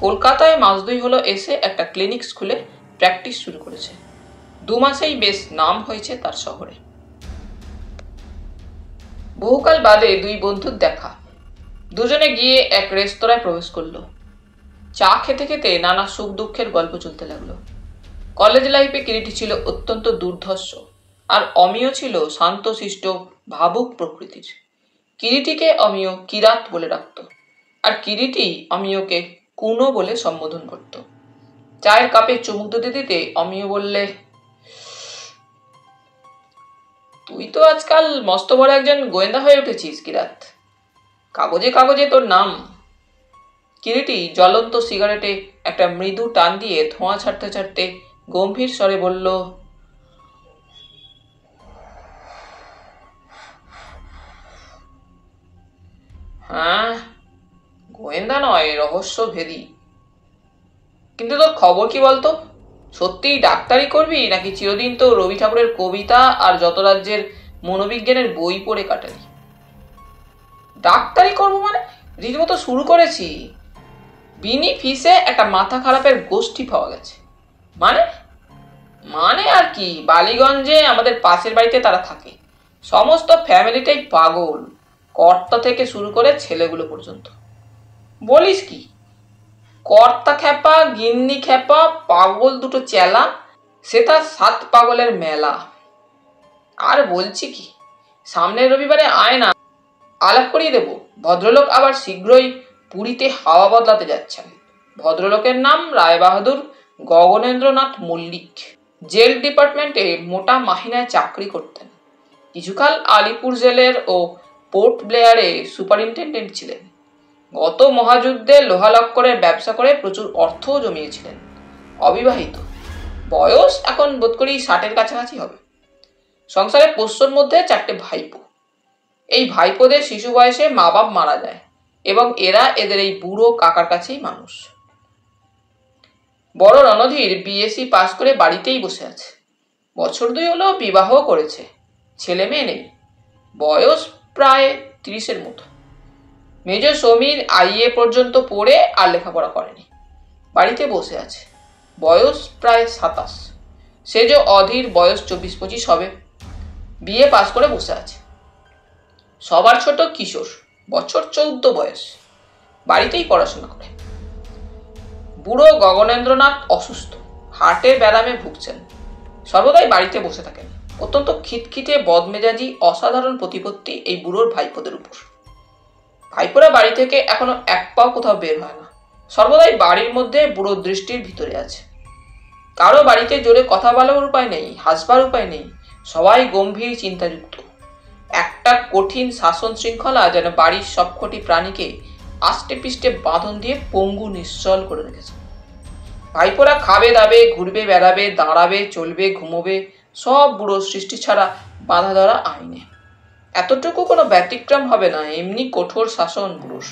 কলকাতায় মাস 2 হলো এসে একটা ক্লিনিক খুলে প্র্যাকটিস শুরু করেছে। 2 মাসেই বেশ নাম হয়েছে তার শহরে। বহুকাল বাদে 2 বন্ধুর দেখা। দুজনে গিয়ে এক রেস্তোরাঁয় প্রবেশ করলো। চা খেতে খেতে নানা সুখ দুঃখের গল্প চলতে লাগলো। কলেজ লাইফে কিরিটি ছিল অত্যন্ত দুর্ধর্ষ, আর অমিয় ছিল শান্তশিষ্ট ভাবুক প্রকৃতির। কিরিটিকে অমিয় কিরাত বলে ডাকত, আর কিরিটি অমিয়কে কুনো বলে সম্বোধন করত। চায়ের কাপে চুমুক দিতে দিতে অমিয় বললে, তুই তো আজকাল মস্ত বড় একজন গোয়েন্দা হয়ে উঠেছিস কিরাত, কাগজে কাগজে তোর নাম। কিরিটি জ্বলন্ত সিগারেটে একটা মৃদু টান দিয়ে ধোঁয়া ছাড়তে ছাড়তে গম্ভীর স্বরে বলল, হ্যাঁ, গোয়েন্দা নয়, রহস্যভেদী। কিন্তু তোর খবর কি বলতো? সত্যিই ডাক্তারি করবি নাকি চিরদিন তো রবি ঠাকুরের কবিতা আর যত রাজ্যের মনোবিজ্ঞানের বই পড়ে কাটালি? ডাক্তারি করবো মানে? রীতিমতো শুরু করেছি। বিনি ফিসে একটা মাথা খারাপের গোষ্ঠী পাওয়া গেছে। মানে মানে আর কি, বালিগঞ্জে আমাদের পাশের বাড়িতে তারা থাকে। সমস্ত ফ্যামিলিটাই পাগল, কর্তা থেকে শুরু করে ছেলেগুলো পর্যন্ত। বলিস কি? কর্তা খেপা, গিন্নি খেপা, পাগল দুটো চেলা, সে তার 7 পাগলের মেলা। আর বলছি কি, সামনের রবিবারে আয় না, আলাপ করিয়ে দেব। ভদ্রলোক আবার শীঘ্রই পুরীতে হাওয়া বদলাতে যাচ্ছেন। ভদ্রলোকের নাম রায়বাহাদুর গগনেন্দ্রনাথ মল্লিক। জেল ডিপার্টমেন্টে মোটা মাহিনায় চাকরি করতেন। কিছুকাল আলিপুর জেলের ও পোর্ট ব্লেয়ারে সুপারিনটেন্ডেন্ট ছিলেন। গত মহাযুদ্ধে লোহালক্করের ব্যবসা করে প্রচুর অর্থও জমিয়েছিলেন। অবিবাহিত, বয়স এখন বোধ করি 60-এর কাছাকাছি হবে। সংসারে পোষ্যর মধ্যে 4টে ভাইপো। এই ভাইপোদের শিশু বয়সে মা বাপ মারা যায় এবং এরা এদের এই বুড়ো কাকার কাছেই মানুষ। বড় রণধীর বিএসসি পাস করে বাড়িতেই বসে আছে। বছর 2 হলো বিবাহ করেছে, ছেলে মেয়ে নেই, বয়স প্রায় 30-এর মতো। মেজ সমীর আইএ পর্যন্ত পড়ে আর লেখাপড়া করেনি, বাড়িতে বসে আছে, বয়স প্রায় 27। সেজ অধীর বয়স 24-25 হবে, বিএ পাস করে বসে আছে। সবার ছোট কিশোর, বছর 14 বয়স, বাড়িতেই পড়াশোনা করে। বুড়ো গগনেন্দ্রনাথ অসুস্থ, হার্টের ব্যারামে ভুগছেন, সর্বদাই বাড়িতে বসে থাকেন। অত্যন্ত খিটখিটে বদমেজাজি, অসাধারণ প্রতিপত্তি এই বুড়োর ভাইপোদের উপর। ভাইপোরা বাড়ি থেকে এখনো 1 পাও কোথাও বের হয় না, সর্বদাই বাড়ির মধ্যে বুড়ো দৃষ্টির ভিতরে আছে। কারো বাড়িতে জোরে কথা বলার উপায় নেই, হাসবার উপায় নেই, সবাই গম্ভীর চিন্তাযুক্ত। একটা কঠিন শাসন শৃঙ্খলা যেন বাড়ির সবকটি প্রাণীকে আষ্টে পিষ্টে বাঁধন দিয়ে পঙ্গু নিশ্চল করে রেখেছে। ভাইপোরা খাবে দাবে, ঘুরবে বেড়াবে, দাঁড়াবে, চলবে, ঘুমোবে, সব বুড়ো সৃষ্টি ছাড়া বাঁধা ধরা আইনে। এতটুকু কোনো ব্যতিক্রম হবে না, এমনি কঠোর শাসন বুড়োর।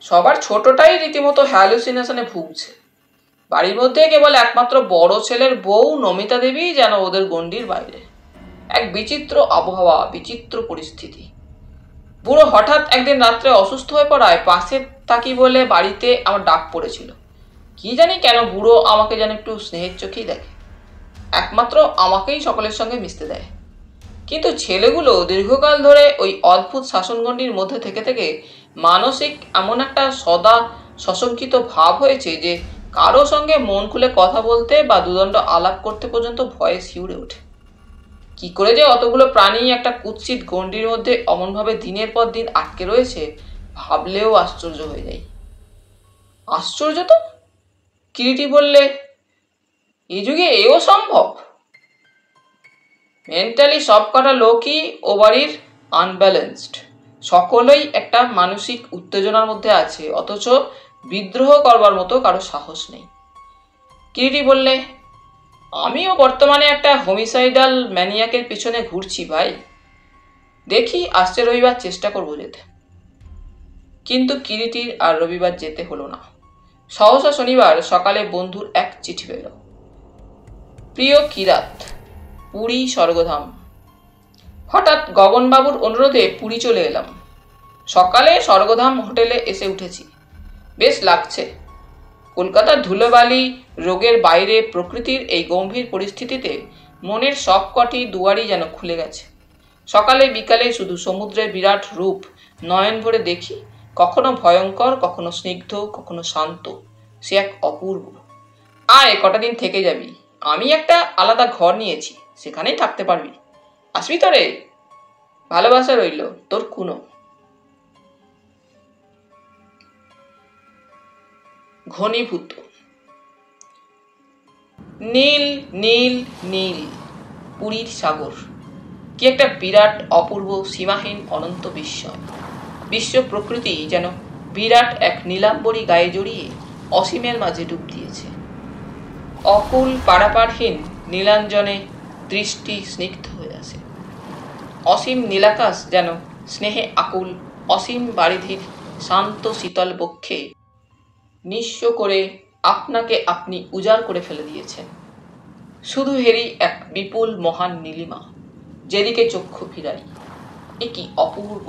সবার ছোটটাই রীতিমতো হ্যালুসিনেশনে ভুগছে। বাড়ির মধ্যে কেবল একমাত্র বড় ছেলের বউ নমিতা দেবী যেন ওদের গণ্ডির বাইরে। এক বিচিত্র আবহাওয়া, বিচিত্র পরিস্থিতি। বুড়ো হঠাৎ একদিন রাত্রে অসুস্থ হয়ে পড়ায় পাশে থাকি বলে বাড়িতে আমার ডাক পড়েছিল। কি জানি কেন বুড়ো আমাকে যেন একটু স্নেহের চোখেই দেখে, একমাত্র আমাকেই সকলের সঙ্গে মিশতে দেয়। কিন্তু ছেলেগুলো দীর্ঘকাল ধরে ওই অদ্ভুত শাসনগণ্ডির মধ্যে থেকে থেকে মানসিক এমন একটা সদা সশঙ্কিত ভাব হয়েছে যে কারো সঙ্গে মন খুলে কথা বলতে বা দুদণ্ড আলাপ করতে পর্যন্ত ভয়ে শিউরে ওঠে। কি করে যে অতগুলো প্রাণী একটা কুৎসিত গণ্ডির মধ্যে অমনভাবে দিনের পর দিন আটকে রয়েছে ভাবলেও আশ্চর্য হয়ে যায়। আশ্চর্য তো, কিরিটি বললে, এই যুগে এও সম্ভব? মেন্টালি সব কটা লোকই ও বাড়ির আনব্যালেন্সড, সকলেই একটা মানসিক উত্তেজনার মধ্যে আছে, অথচ বিদ্রোহ করবার মতো কারো সাহস নেই। কিরিটি বললে, আমিও বর্তমানে একটা হোমিসাইডাল ম্যানিয়াকের পিছনে ঘুরছি ভাই। দেখি আসছে রবিবার চেষ্টা করবো যেতে। কিন্তু কিরিটির আর রবিবার যেতে হলো না। সহসা শনিবার সকালে বন্ধুর এক চিঠি পেল। প্রিয় কিরাত, পুরী স্বর্গধাম। হঠাৎ গগনবাবুর অনুরোধে পুরী চলে এলাম। সকালে স্বর্গধাম হোটেলে এসে উঠেছি, বেশ লাগছে। কলকাতার ধুলোবালি রোগের বাইরে প্রকৃতির এই গম্ভীর পরিস্থিতিতে মনের সব কটি দুয়ারই যেন খুলে গেছে। সকালে বিকালে শুধু সমুদ্রের বিরাট রূপ নয়ন ভরে দেখি, কখনো ভয়ঙ্কর, কখনো স্নিগ্ধ, কখনো শান্ত। সে এক অপূর্ব। আয়, কটা দিন থেকে যাবি। আমি একটা আলাদা ঘর নিয়েছি, সেখানেই থাকতে পারবি। আসবি তো রে? ভালোবাসা রইল, তোর কুনো। ঘনীভূত। নীল নীল নীল পুরীর সাগর। কি একটা বিরাট অপূর্ব সীমাহীন অনন্ত বিস্ময়। বিশ্ব প্রকৃতি যেন বিরাট এক নীলাম্বরী গায়ে জড়িয়ে অসীমের মাঝে ডুব দিয়েছে। অকুল পারাপারহীন নীলাঞ্জনে দৃষ্টি স্নিগ্ধ হয়ে আসে। অসীম নীলাকাশ যেন স্নেহে আকুল অসীম বারিধির শান্ত শীতল বক্ষে নিঃস্ব করে আপনাকে আপনি উজাড় করে ফেলে দিয়েছেন। শুধু হেরি এক বিপুল মহান নীলিমা, যেদিকে চক্ষু ফিরাই। এ কি অপূর্ব!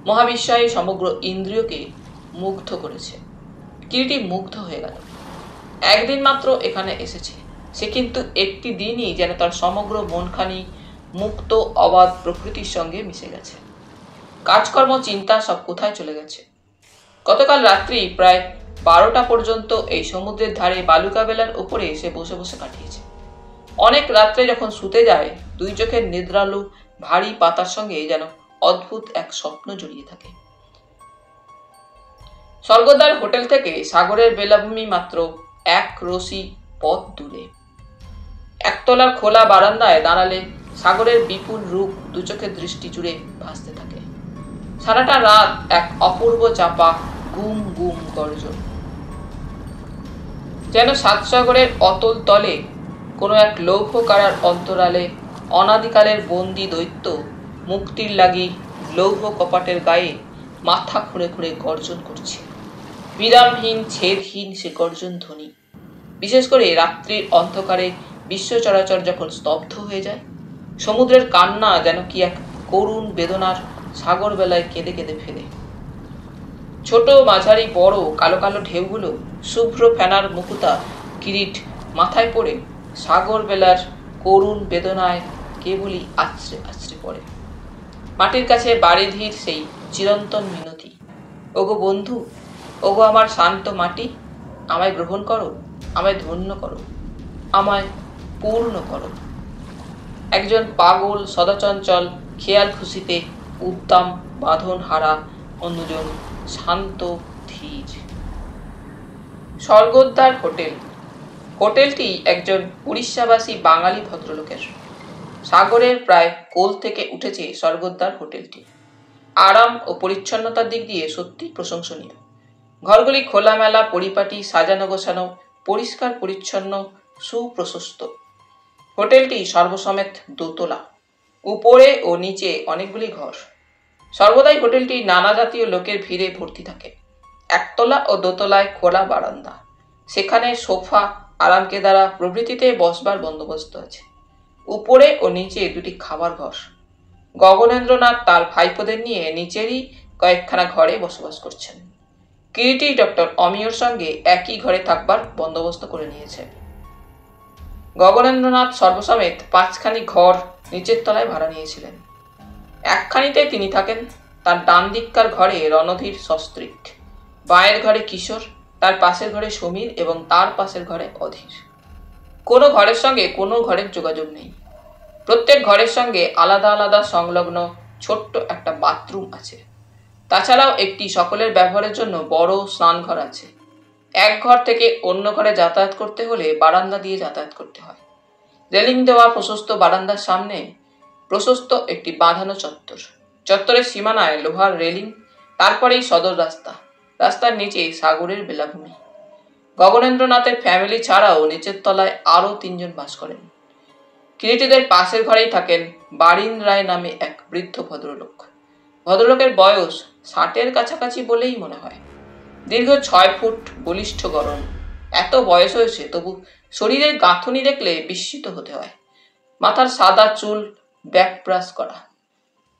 মহাবিস্ময়ে সমগ্র ইন্দ্রিয়কে মুগ্ধ করেছে। কিরিটি মুগ্ধ হয়ে গেল। একদিন মাত্র এখানে এসেছে, সে কিন্তু একটি দিনই যেন তার সমগ্র মনখানি মুক্ত অবাধ প্রকৃতির সঙ্গে মিশে গেছে। কাজকর্ম চিন্তা সব কোথায় চলে গেছে। গতকাল রাত্রি প্রায় 12টা পর্যন্ত এই সমুদ্রের ধারে বালুকা বেলার উপরে সে বসে বসে কাটিয়েছে। অনেক রাত্রে যখন শুতে যায়, দুই চোখের নিদ্রালু ভারী পাতার সঙ্গে যেন অদ্ভুত এক স্বপ্ন জড়িয়ে থাকে। স্বর্গদ্বার হোটেল থেকে সাগরের বেলাভূমি মাত্র এক রশি পথ দূরে। একতলার খোলা বারান্দায় দাঁড়ালে সাগরের বিপুল রূপ দু চোখের দৃষ্টি জুড়ে ভাসতে থাকে। সারাটা রাত এক অপূর্ব চাপা গুম গুম গর্জন, যেন সাতসাগরের অতল তলে কোনো এক লৌহ কারার অন্তরালে অনাদিকালের বন্দি দৈত্য মুক্তির লাগি লৌহ কপাটের গায়ে মাথা খুঁড়ে খুঁড়ে গর্জন করছে। বিরামহীন ছেদহীন সে গর্জন ধ্বনি। বিশেষ করে রাত্রির অন্ধকারে বিশ্ব চরাচর যখন স্তব্ধ হয়ে যায়, সমুদ্রের কান্না যেন কি এক করুণ বেদনার সাগর বেলায় কেঁদে কেঁদে ফেলে। ছোট মাঝারি বড় কালো কালো ঢেউগুলো শুভ্র ফেনার মুকুতা কিরিট মাথায় পড়ে সাগর বেলার করুণ বেদনায় কেবলই আছড়ে আছড়ে পড়ে। মাটির কাছে বারিধির সেই চিরন্তন মিনতি, ওগো বন্ধু, ওগো আমার শান্ত মাটি, আমায় গ্রহণ করো, আমায় ধন্য করো, আমায় পূর্ণ করো। একজন পাগল সদাচঞ্চল খেয়াল খুশিতে উদ্দাম বাঁধন হারা, অন্যজন শান্ত ধীর। স্বর্গদ্বার হোটেল। হোটেলটি একজন উড়িষ্যাবাসী বাঙালি ভদ্রলোকের। সাগরের প্রায় কোল থেকে উঠেছে স্বর্গদ্বার হোটেলটি। আরাম ও পরিচ্ছন্নতার দিক দিয়ে সত্যি প্রশংসনীয়। ঘরগুলি খোলামেলা, পরিপাটি, সাজানো গোছানো, পরিষ্কার পরিচ্ছন্ন, সুপ্রশস্ত। হোটেলটি সর্বসমেত দোতলা, উপরে ও নিচে অনেকগুলি ঘর। সর্বদাই হোটেলটি নানা জাতীয় লোকের ভিড়ে ভর্তি থাকে। একতলা ও দোতলায় খোলা বারান্দা, সেখানে সোফা, আরামকেদারা প্রভৃতিতে বসবার বন্দোবস্ত আছে। উপরে ও নিচে দুটি খাবার ঘর। গগনেন্দ্রনাথ তার ভাইপোদের নিয়ে নিচেরই কয়েকখানা ঘরে বসবাস করছেন। কিরিটি ডক্টর অমিয়র সঙ্গে একই ঘরে থাকবার বন্দোবস্ত করে নিয়েছে। গগনেন্দ্রনাথ সর্বসমেত 5খানি ঘর নিচের তলায় ভাড়া নিয়েছিলেন। একখানিতে তিনি থাকেন, তার ডান দিককার ঘরে রণধীর সস্ত্রীক, বাঁয়ের ঘরে কিশোর, তার পাশের ঘরে সমীর এবং তার পাশের ঘরে অধীর। কোনো ঘরের সঙ্গে কোনো ঘরের যোগাযোগ নেই। প্রত্যেক ঘরের সঙ্গে আলাদা আলাদা সংলগ্ন ছোট্ট একটা বাথরুম আছে। তাছাড়াও একটি সকলের ব্যবহারের জন্য বড় স্নানঘর আছে। এক ঘর থেকে অন্য ঘরে যাতায়াত করতে হলে বারান্দা দিয়ে যাতায়াত করতে হয়। রেলিং দেওয়া প্রশস্ত বারান্দার সামনে প্রশস্ত একটি বাঁধানো চত্বর। চত্বরের সীমানায় লোহার রেলিং, তারপরেই সদর রাস্তা। রাস্তার নিচে সাগরের বেলাভূমি। গগনেন্দ্রনাথের ফ্যামিলি ছাড়াও নিচের তলায় আরও 3জন বাস করেন। কিরিটিদের পাশের ঘরেই থাকেন বারিন রায় নামে এক বৃদ্ধ ভদ্রলোক। ভদ্রলোকের বয়স 60-এর কাছাকাছি বলেই মনে হয়। দীর্ঘ 6 ফুট, বলিষ্ঠ গড়ন। এত বয়স হয়েছে, তবু শরীরের গাঁথনি দেখলে বিস্মিত হতে হয়। মাথার সাদা চুল ব্যাকব্রাশ করা,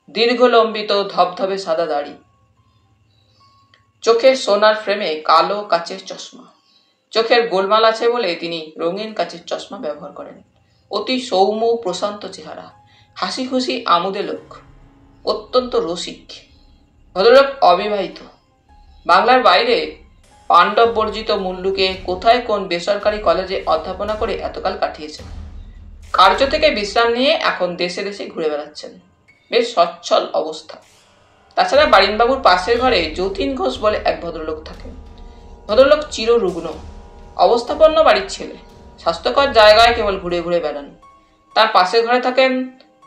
দীর্ঘ লম্বিত ধবধবে সাদা দাড়ি, চোখে সোনার ফ্রেমে কালো কাচের চশমা। চোখের গোলমাল আছে বলে তিনি রঙিন কাচের চশমা ব্যবহার করেন। অতি সৌম্য প্রশান্ত চেহারা, হাসি খুশি আমোদে লোক, অত্যন্ত রসিক। ভদ্রলোক অবিবাহিত। বাংলার বাইরে পাণ্ডব বর্জিত মুল্লুকে কোথায় কোন বেসরকারি কলেজে অধ্যাপনা করে এতকাল কাটিয়েছেন। কার্য থেকে বিশ্রাম নিয়ে এখন দেশে দেশে ঘুরে বেড়াচ্ছেন। বেশ সচ্ছল অবস্থা। তাছাড়া বারিনবাবুর পাশের ঘরে যতীন ঘোষ বলে এক ভদ্রলোক থাকেন। ভদ্রলোক চিররুগ্ন, অবস্থাপন্ন বাড়ির ছেলে, স্বাস্থ্যকর জায়গায় কেবল ঘুরে ঘুরে বেড়ান। তার পাশের ঘরে থাকেন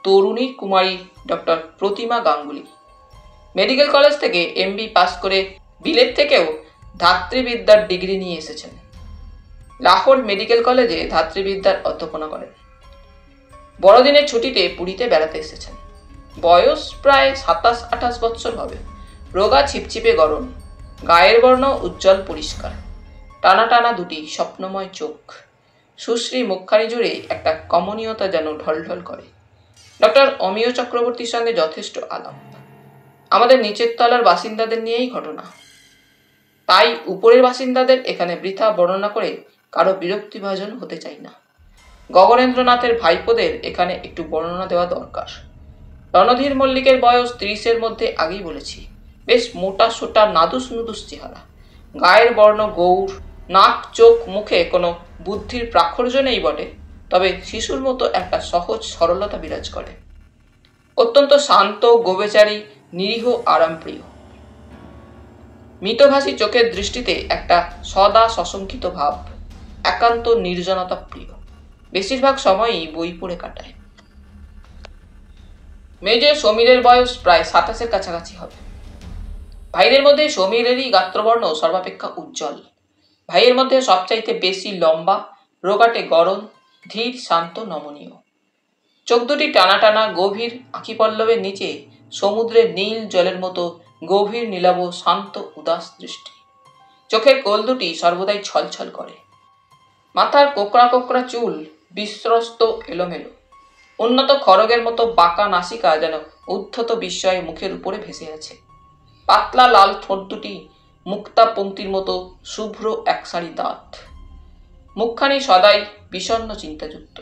তরুণী কুমারী ডক্টর প্রতিমা গাঙ্গুলি। মেডিকেল কলেজ থেকে MB পাস করে বিলেত থেকেও ধাত্রীবিদ্যার ডিগ্রি নিয়ে এসেছেন। লাহোর মেডিকেল কলেজে ধাত্রীবিদ্যার অধ্যাপনা করেন। বড়দিনের ছুটিতে পুরীতে বেড়াতে এসেছেন। বয়স প্রায় 27-28 বৎসর হবে। রোগা ছিপছিপে গড়ন, গায়ের বর্ণ উজ্জ্বল পরিষ্কার, টানা টানা দুটি স্বপ্নময় চোখ, সুশ্রী মুখখানি জুড়ে একটা কমনীয়তা যেন ঢলঢল করে। ডক্টর অমিয় চক্রবর্তীর সঙ্গে যথেষ্ট আলাপ। আমাদের নিচের তলার বাসিন্দাদের নিয়েই ঘটনা। তাই উপরের বাসিন্দাদের এখানে বৃথা বর্ণনা করে কারো বিরক্তিভাজন হতে চাই না। গগনেন্দ্রনাথের ভাইপোদের এখানে একটু বর্ণনা দেওয়া দরকার। রণধীর মল্লিকের বয়স 30-এর মধ্যে, আগেই বলেছি। বেশ মোটা সোটা নাদুস নুদুস চেহারা, গায়ের বর্ণ গৌর, নাক চোখ মুখে কোনো বুদ্ধির প্রাখর্য নেই বটে, তবে শিশুর মতো একটা সহজ সরলতা বিরাজ করে। অত্যন্ত শান্ত, গোবেচারী, নিরীহ, আরামপ্রিয়। মিতভাষী চোখের দৃষ্টিতে একটা সদা সশঙ্কিত ভাব, একান্ত নির্জনতা প্রিয়। বেশিরভাগ সময়ই বই পড়ে কাটায়। মেজে সমীরের বয়স প্রায় 27-এর কাছাকাছি হবে। ভাইদের মধ্যে সমীরেরই গাত্রবর্ণ সর্বাপেক্ষা উজ্জ্বল। ভাইয়ের মধ্যে সবচাইতে বেশি লম্বা, রোগাটে গড়ন, ধীর, শান্ত, নমনীয়। চোখ দুটি টানা টানা, গভীর, আঁখিপল্লবের নিচে সমুদ্রের নীল জলের মতো গভীর নীলাভ, শান্ত, উদাস দৃষ্টি। চোখের কোল দুটি সর্বদাই ছলছল করে। মাথার কোকড়া কোকড়া চুল বিস্রস্ত, এলোমেলো। উন্নত খড়গের মতো বাঁকা নাসিকা যেন উদ্ধত বিস্ময়ে মুখের উপরে ভেসে আছে। পাতলা লাল ঠোঁট দুটি মুক্তা পংক্তির মতো শুভ্র একসারি দাঁত। মুখখানি সদাই বিষণ্ণ চিন্তাযুক্ত,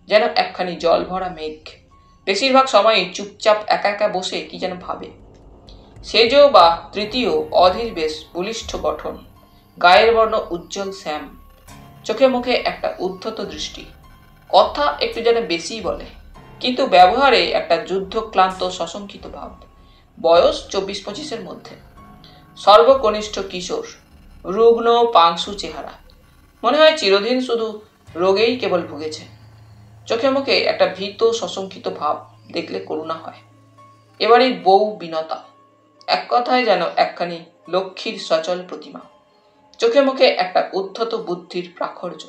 যেন একখানি জল ভরা মেঘ। বেশিরভাগ সময়ই চুপচাপ একা একা বসে কি যেন ভাবে। সেজও বা তৃতীয়, অধীর বেশ বলিষ্ঠ গঠন, গায়ের বর্ণ উজ্জ্বল শ্যাম, চোখে মুখে একটা উদ্ধত দৃষ্টি। কথা একটু যেন বেশিই বলে, কিন্তু ব্যবহারে একটা যুদ্ধক্লান্ত সশঙ্কিত ভাব। বয়স 24-25-এর মধ্যে। সর্বকনিষ্ঠ কিশোর, রুগ্ন পাংশু চেহারা। মনে হয় চিরদিন শুধু রোগেই কেবল ভুগেছে। চোখে মুখে একটা ভীত সশঙ্কিত ভাব, দেখলে করুণা হয়। এবারই বউ বিনতা, এক কথায় যেন একখানি লক্ষ্মীর সচল প্রতিমা। চোখে মুখে একটা উদ্ধত বুদ্ধির প্রাখর্য।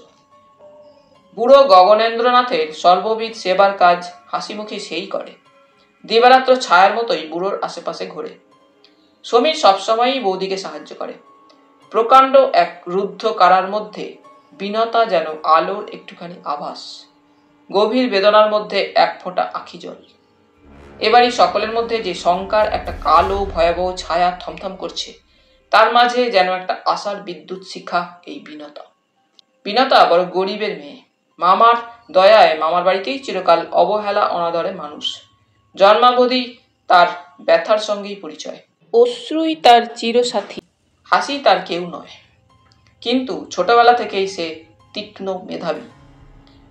বুড়ো গগনেন্দ্রনাথের সর্ববিধ সেবার কাজ হাসিমুখে সেই করে। দিবারাত্র ছায়ার মতোই বুড়োর আশেপাশে ঘোরে। সমীর সবসময়ই বৌদিকে সাহায্য করে। প্রকাণ্ড এক রুদ্ধ কারার মধ্যে বিনতা যেন আলোর একটুখানি আভাস, গভীর বেদনার মধ্যে এক ফোঁটা আখি জল। এবারই সকলের মধ্যে যে শঙ্কার একটা কালো ভয়াবহ ছায়া থমথম করছে, তার মাঝে যেন একটা আশার বিদ্যুৎ শিখা এই বিনতা। বিনতা বড় গরিবের মেয়ে, মামার দয়ায় মামার বাড়িতেই চিরকাল অবহেলা অনাদরে মানুষ। জন্মাবধি তার ব্যথার সঙ্গেই পরিচয়, অশ্রুই তার চিরসাথী, হাসি তার কেউ নয়। কিন্তু ছোটবেলা থেকেই সে তীক্ষ্ণ মেধাবী।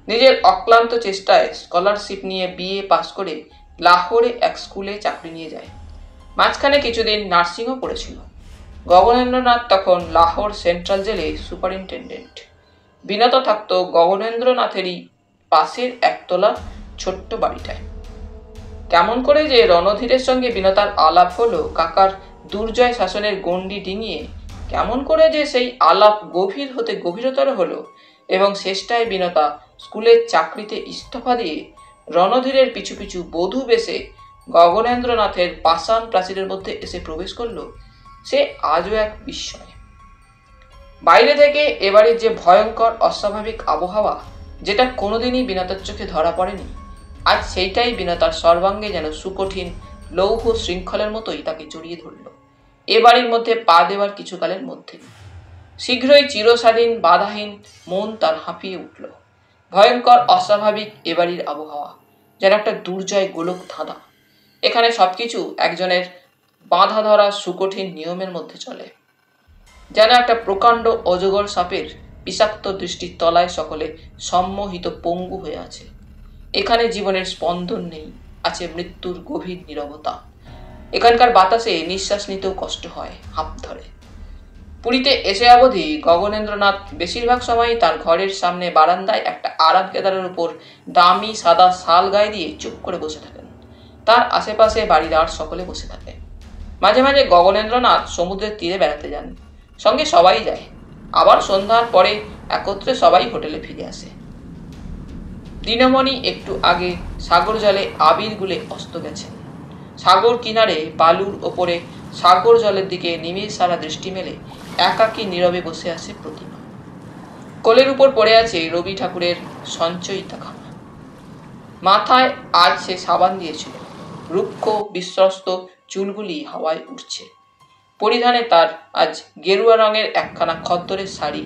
নিজের অক্লান্ত চেষ্টায় স্কলারশিপ নিয়ে বিএ পাস করে লাহোরে এক স্কুলে চাকরি নিয়ে যায়। মাঝখানে কিছুদিন নার্সিংও পড়েছিল। গগনেন্দ্রনাথ তখন লাহোর সেন্ট্রাল জেলে সুপারিনটেন্ডেন্ট। বিনতা থাকতো গগনেন্দ্রনাথেরই পাশের একতলা ছোট্ট বাড়িটায়। কেমন করে যে রণধীরের সঙ্গে বিনতার আলাপ হলো কাকার দুর্জয় শাসনের গণ্ডি ডিঙিয়ে, কেমন করে যে সেই আলাপ গভীর হতে গভীরতর হলো এবং শেষটায় বিনতা স্কুলের চাকরিতে ইস্তফা দিয়ে রণধীরের পিছু পিছু বধূ বেশে গগনেন্দ্রনাথের পাষাণ প্রাচীরের মধ্যে এসে প্রবেশ করলো, সে আজও এক বিস্ময়। বাইরে থেকে এবারের যে ভয়ঙ্কর অস্বাভাবিক আবহাওয়া, যেটা কোনোদিনই বিনতার চোখে ধরা পড়েনি, আজ সেইটাই বিনতার সর্বাঙ্গে যেন সুকঠিন লৌহ শৃঙ্খলের মতোই তাকে জড়িয়ে ধরল। এ বাড়ির মধ্যে পা দেওয়ার কিছুকালের মধ্যে শীঘ্রই চিরস্বাধীন বাধাহীন মন তার হাঁপিয়ে উঠল। ভয়ঙ্কর অস্বাভাবিক এ বাড়ির আবহাওয়া যেন একটা দুর্জয় গোলক ধাঁধা। এখানে সবকিছু একজনের বাঁধা ধরা সুকঠিন নিয়মের মধ্যে চলে। যেন একটা প্রকাণ্ড অজগর সাপের বিষাক্ত দৃষ্টির তলায় সকলে সম্মোহিত পঙ্গু হয়ে আছে। এখানে জীবনের স্পন্দন নেই, আছে মৃত্যুর গভীর নীরবতা। এখানকার বাতাসে নিঃশ্বাস নিতেও কষ্ট হয়, হাঁপ ধরে। পুরীতে এসে অবধি গগনেন্দ্রনাথ বেশিরভাগ সময়ই তার ঘরের সামনে বারান্দায় একটা আরাম কেদারের উপর দামি সাদা শাল গায়ে দিয়ে চুপ করে বসে থাকেন। তার আশেপাশে বাড়ির আর সকলে বসে থাকে। মাঝে মাঝে গগনেন্দ্রনাথ সমুদ্রের তীরে বেড়াতে যান, সঙ্গে সবাই যায়। আবার সন্ধ্যার পরে একত্রে সবাই হোটেলে ফিরে আসে। দিনমণি একটু আগে সাগর জলে আবির গুলে অস্ত গেছেন। সাগর কিনারে বালুর ওপরে সাগর জলের দিকে নিমেষ সারা দৃষ্টি মেলে একাকী নীরবে বসে আছে প্রতিমা। কোলের উপর পড়ে আছে রবি ঠাকুরের সঞ্চয়িতা খানা। মাথায় আজ সে সাবান দিয়েছিল, রুক্ষ বিশ্বস্ত চুলগুলি হাওয়ায় উঠছে। পরিধানে তার আজ গেরুয়া রঙের একখানা খদ্দরের শাড়ি,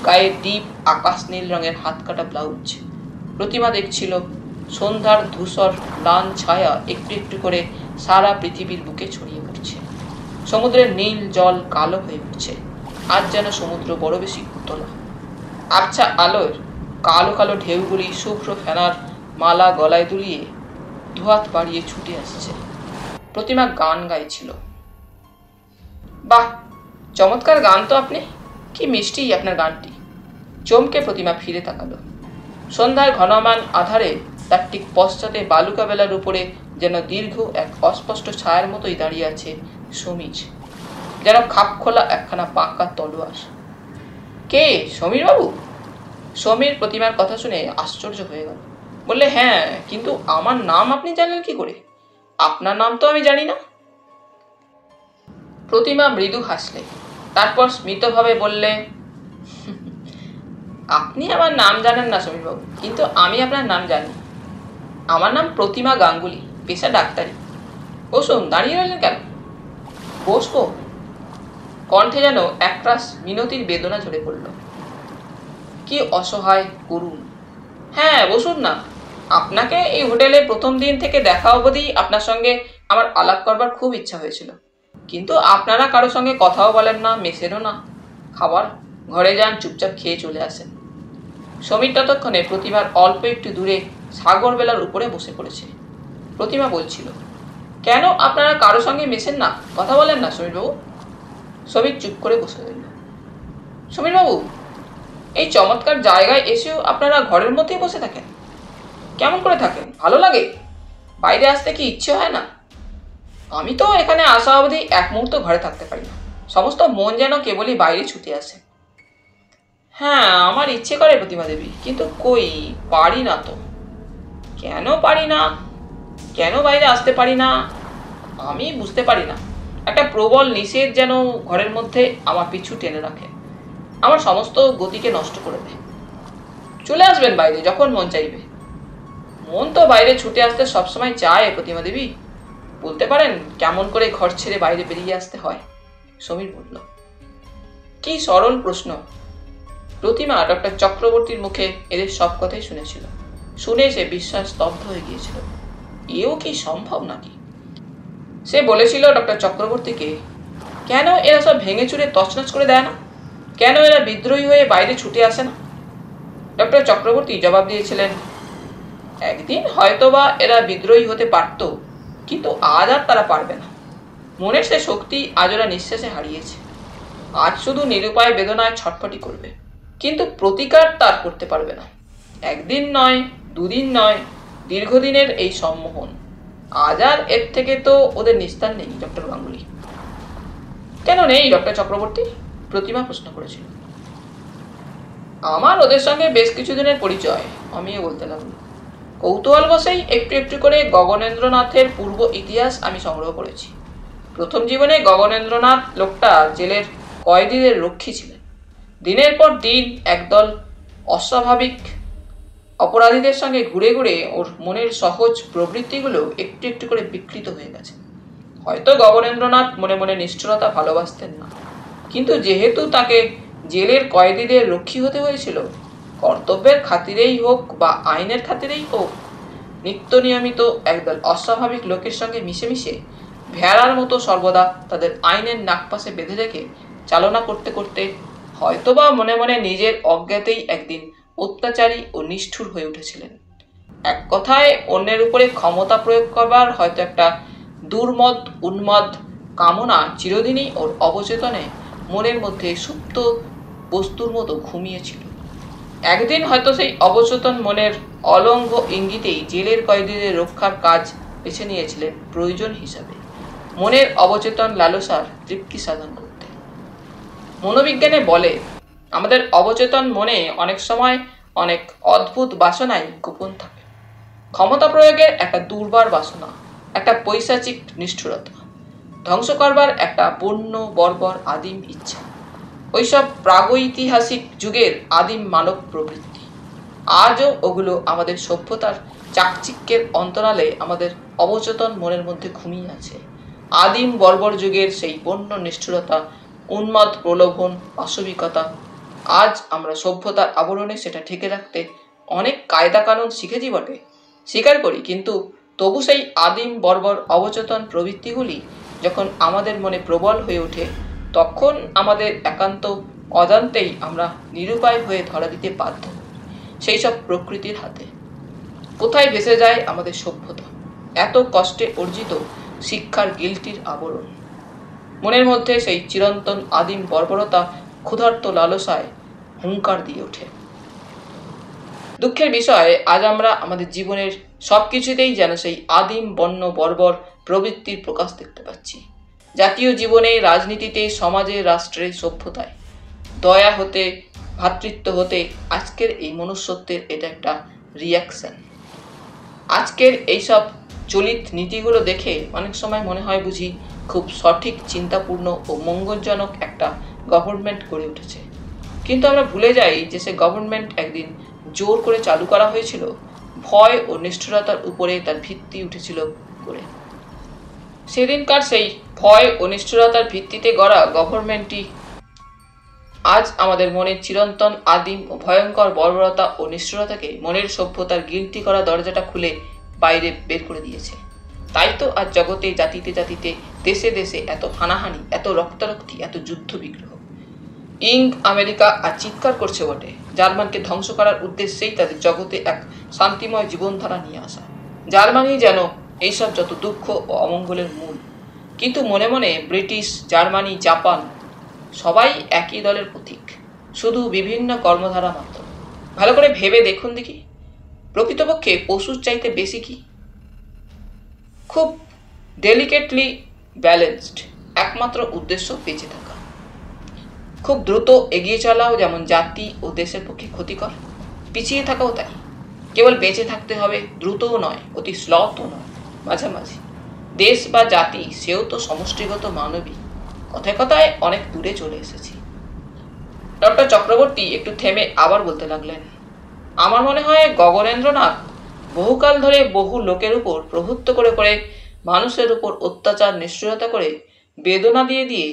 গায়ে ডিপ আকাশ নীল রঙের হাতকাটা ব্লাউজ। প্রতিমা দেখছিল সন্ধ্যার ধূসর লান ছায়া একটু একটু করে সারা পৃথিবীর বুকে ছড়িয়ে পড়ছে। সমুদ্রের নীল জল কালো হয়ে উঠছে। আজ যেন সমুদ্র বড় বেশি উতলা। আবছা আলোর কালো কালো ঢেউগুলি শুভ্র ফেনার মালা গলায় দুলিয়ে দুহাত বাড়িয়ে ছুটে আসছে। প্রতিমা গান গাইছিল। বাহ, চমৎকার গান তো আপনি, কি মিষ্টি আপনার গানটি। চমকে প্রতিমা ফিরে তাকালো। সন্ধ্যার ঘনমান আধারে তার ঠিক পশ্চাতে বালুকা বেলার উপরে যেন দীর্ঘ এক অস্পষ্ট ছায়ার মতোই দাঁড়িয়ে আছে সমীর, যেন খাপ খোলা একখানা বাঁকা তলোয়ার। কে, সমীর বাবু? সমীর প্রতিমার কথা শুনে আশ্চর্য হয়ে গেল। বললে, হ্যাঁ, কিন্তু আমার নাম আপনি জানলেন কি করে? আপনার নাম তো আমি জানি না। প্রতিমা মৃদু হাসলে, তারপর স্মিতভাবে বললে, আপনি আমার নাম জানেন না সমীরবাবু, কিন্তু আমি আপনার নাম জানি। আমার নাম প্রতিমা গাঙ্গুলি, পেশা ডাক্তারি। বসুন, দাঁড়িয়ে রইলেন কেন? বসবো। কণ্ঠে যেন একরাশ মিনতির বেদনা ঝরে পড়ল। কি অসহায় করুণ। হ্যাঁ, বসুন না। আপনাকে এই হোটেলে প্রথম দিন থেকে দেখা অবধি আপনার সঙ্গে আমার আলাপ করবার খুব ইচ্ছা হয়েছিল, কিন্তু আপনারা কারো সঙ্গে কথাও বলেন না, মেশেনও না। খাবার ঘরে যান, চুপচাপ খেয়ে চলে আসেন। সমীর ততক্ষণে প্রতিমার অল্প একটু দূরে সাগর বেলার উপরে বসে পড়েছে। প্রতিমা বলছিল, কেন আপনারা কারো সঙ্গে মেশেন না, কথা বলেন না সমীরবাবু? সমীর চুপ করে বসে রইল। সমীরবাবু, এই চমৎকার জায়গায় এসেও আপনারা ঘরের মধ্যেই বসে থাকেন? কেমন করে থাকেন? ভালো লাগে? বাইরে আসতে কি ইচ্ছে হয় না? আমি তো এখানে আসা অবধি এক মুহূর্ত ঘরে থাকতে পারি না, সমস্ত মন যেন কেবলই বাইরে ছুটে আসে। হ্যাঁ, আমার ইচ্ছে করে প্রতিমা দেবী, কিন্তু কই, পারি না তো। কেন পারি না? কেন বাইরে আসতে পারি না আমি বুঝতে পারি না। একটা প্রবল নিষেধ যেন ঘরের মধ্যে আমার পিছু টেনে রাখে, আমার সমস্ত গতিকে নষ্ট করে দেয়। চলে আসবেন বাইরে যখন মন চাইবে। মন তো বাইরে ছুটে আসতে সবসময় চায় প্রতিমা দেবী, বলতে পারেন কেমন করে ঘর ছেড়ে বাইরে বেরিয়ে আসতে হয়? সমীর বলল। কি সরল প্রশ্ন। প্রতিমা ডক্টর চক্রবর্তীর মুখে এদের সব কথাই শুনেছিল। শুনে সে বিশ্বাস স্তব্ধ হয়ে গিয়েছিল। এও কি সম্ভব নাকি? সে বলেছিল ডক্টর চক্রবর্তীকে, কেন এরা সব ভেঙে চুরে তছনছ করে দেয় না? কেন এরা বিদ্রোহী হয়ে বাইরে ছুটে আসে না? ডক্টর চক্রবর্তী জবাব দিয়েছিলেন, একদিন হয়তোবা এরা বিদ্রোহী হতে পারত, কিন্তু আজ আর তারা পারবে না। মনের সে শক্তি আজ ওরা নিঃশ্বাসে হারিয়েছে। আজ শুধু নিরুপায় বেদনায় ছটফটি করবে, কিন্তু প্রতিকার তার করতে পারবে না। একদিন নয়, দুদিন নয়, দীর্ঘদিনের এই সম্মোহন। আজ আর এর থেকে তো ওদের নিস্তার নেই ডক্টর গাঙ্গুলি। কেন নেই ডক্টর চক্রবর্তী? প্রতিমা প্রশ্ন করেছিল। আমার ওদের সঙ্গে বেশ কিছুদিনের পরিচয়, আমিও বলতে লাগলো। কৌতূহল বসেই একটু একটু করে গগনেন্দ্রনাথের পূর্ব ইতিহাস আমি সংগ্রহ করেছি। প্রথম জীবনে গগনেন্দ্রনাথ লোকটা জেলের কয়েদিদের রক্ষী ছিলেন। দিনের পর দিন একদল অস্বাভাবিক অপরাধীদের সঙ্গে ঘুরে ঘুরে ওর মনের সহজ প্রবৃত্তিগুলো একটু একটু করে বিকৃত হয়ে গেছে। হয়তো গগনেন্দ্রনাথ মনে মনে নিষ্ঠুরতা ভালোবাসতেন না, কিন্তু যেহেতু তাকে জেলের কয়েদিদের রক্ষী হতে হয়েছিল, কর্তব্যের খাতিরেই হোক বা আইনের খাতিরেই হোক, নিত্য নিয়মিত একদল অস্বাভাবিক লোকের সঙ্গে মিশে মিশে ভেড়ার মতো সর্বদা তাদের আইনের নাকপাশে বেঁধে রেখে চালনা করতে করতে হয়তোবা মনে মনে নিজের অজ্ঞাতেই একদিন অত্যাচারী ও নিষ্ঠুর হয়ে উঠেছিলেন। এক কথায় অন্যের উপরে ক্ষমতা প্রয়োগ করবার হয়তো একটা দুর্মদ উন্মাদ কামনা চিরদিনই ওর অবচেতনে মনের মধ্যে সুপ্ত বস্তুর মতো ঘুমিয়েছিল। একদিন হয়তো সেই অবচেতন মনের অলঙ্ঘ ইঙ্গিতেই জেলের কয়েদিদের রক্ষার কাজ বেছে নিয়েছিলেন প্রয়োজন হিসাবে, মনের অবচেতন লালসার তৃপ্তি সাধন করতে। মনোবিজ্ঞানে বলে, আমাদের অবচেতন মনে অনেক সময় অনেক অদ্ভুত বাসনাই গোপন থাকে। ক্ষমতা প্রয়োগের একটা দুর্বার বাসনা, একটা পৈশাচিক নিষ্ঠুরতা, ধ্বংস করবার একটা বন্য বর্বর আদিম ইচ্ছা, ওইসব প্রাগৈতিহাসিক যুগের আদিম মানব প্রবৃত্তি। আজও ওগুলো আমাদের সভ্যতার চাকচিক্যের অন্তরালে আমাদের অবচেতন মনের মধ্যে ঘুমিয়ে আছে। আদিম বর্বর যুগের সেই বন্য নিষ্ঠুরতা, উন্মাদ প্রলোভন, পাশবিকতা। আজ আমরা সভ্যতার আবরণে সেটা ঢেকে রাখতে অনেক কায়দা কানুন শিখেছি বটে, স্বীকার করি, কিন্তু তবু সেই আদিম বর্বর অবচেতন প্রবৃত্তিগুলি যখন আমাদের মনে প্রবল হয়ে ওঠে, তখন আমাদের একান্ত অজান্তেই আমরা নিরুপায় হয়ে ধরা দিতে বাধ্য সেই সব প্রকৃতির হাতে। কোথায় ভেসে যায় আমাদের সভ্যতা, এত কষ্টে অর্জিত শিক্ষার গিল্টির আবরণ? মনের মধ্যে সেই চিরন্তন আদিম বর্বরতা ক্ষুধার্ত লালসায় হুঙ্কার দিয়ে ওঠে। দুঃখের বিষয়, আজ আমরা আমাদের জীবনের সবকিছুতেই যেন সেই আদিম বন্য বর্বর প্রবৃত্তির প্রকাশ দেখতে পাচ্ছি। জাতীয় জীবনে, রাজনীতিতে, সমাজে, রাষ্ট্রে, সভ্যতায়। দয়া হতে, ভ্রাতৃত্ব হতে আজকের এই মনুষ্যত্বের এটা একটা রিয়াকশন। আজকের এইসব চলিত নীতিগুলো দেখে অনেক সময় মনে হয় বুঝি খুব সঠিক, চিন্তাপূর্ণ ও মঙ্গলজনক একটা গভর্নমেন্ট গড়ে উঠেছে। কিন্তু আমরা ভুলে যাই যে সে গভর্নমেন্ট একদিন জোর করে চালু করা হয়েছিল ভয় ও নিষ্ঠুরতার উপরে তার ভিত্তি উঠেছিল করে। সেদিনকার সেই ভয় ও নিষ্ঠুরতার ভিত্তিতে গড়া গভর্নমেন্টই আজ আমাদের মনের চিরন্তন আদিম ও ভয়ঙ্কর বর্বরতা ও নিষ্ঠুরতাকে মনের সভ্যতার গিল্টি করা দরজাটা খুলে বাইরে বের করে দিয়েছে। তাই তো আজ জগতে, জাতিতে জাতিতে, দেশে দেশে এত হানাহানি, এত রক্তারক্তি, এত যুদ্ধ বিগ্রহ। আমেরিকা আজ চিৎকার করছে বটে, জার্মানকে ধ্বংস করার উদ্দেশ্যেই তাদের জগতে এক শান্তিময় জীবনধারা নিয়ে আসা। জার্মানি যেন এইসব যত দুঃখ ও অমঙ্গলের মূল। কিন্তু মনে মনে ব্রিটিশ, জার্মানি, জাপান সবাই একই দলের প্রতীক, শুধু বিভিন্ন কর্মধারা মাত্র। ভালো করে ভেবে দেখুন দেখি, প্রকৃতপক্ষে পশুর চাইতে বেশি কি? খুব ডেলিকেটলি ব্যালেন্সড একমাত্র উদ্দেশ্য বেঁচে থাকা। খুব দ্রুত এগিয়ে চলাও যেমন জাতি ও দেশের পক্ষে ক্ষতিকর, পিছিয়ে থাকাও তাই। কেবল বেঁচে থাকতে হবে, দ্রুতও নয়, অতি স্লথও নয়, মাঝামাঝি। দেশ বা জাতি সেও তো সমষ্টিগত মানবী। কথায় কথায় অনেক দূরে চলে এসেছি। ডক্টর চক্রবর্তী একটু থেমে আবার বলতে লাগলেন, আমার মনে হয় গগনেন্দ্রনাথ বহুকাল ধরে বহু লোকের উপর প্রভুত্ব করে করে মানুষের উপর অত্যাচার নিষ্ঠুরতা করে বেদনা দিয়ে দিয়ে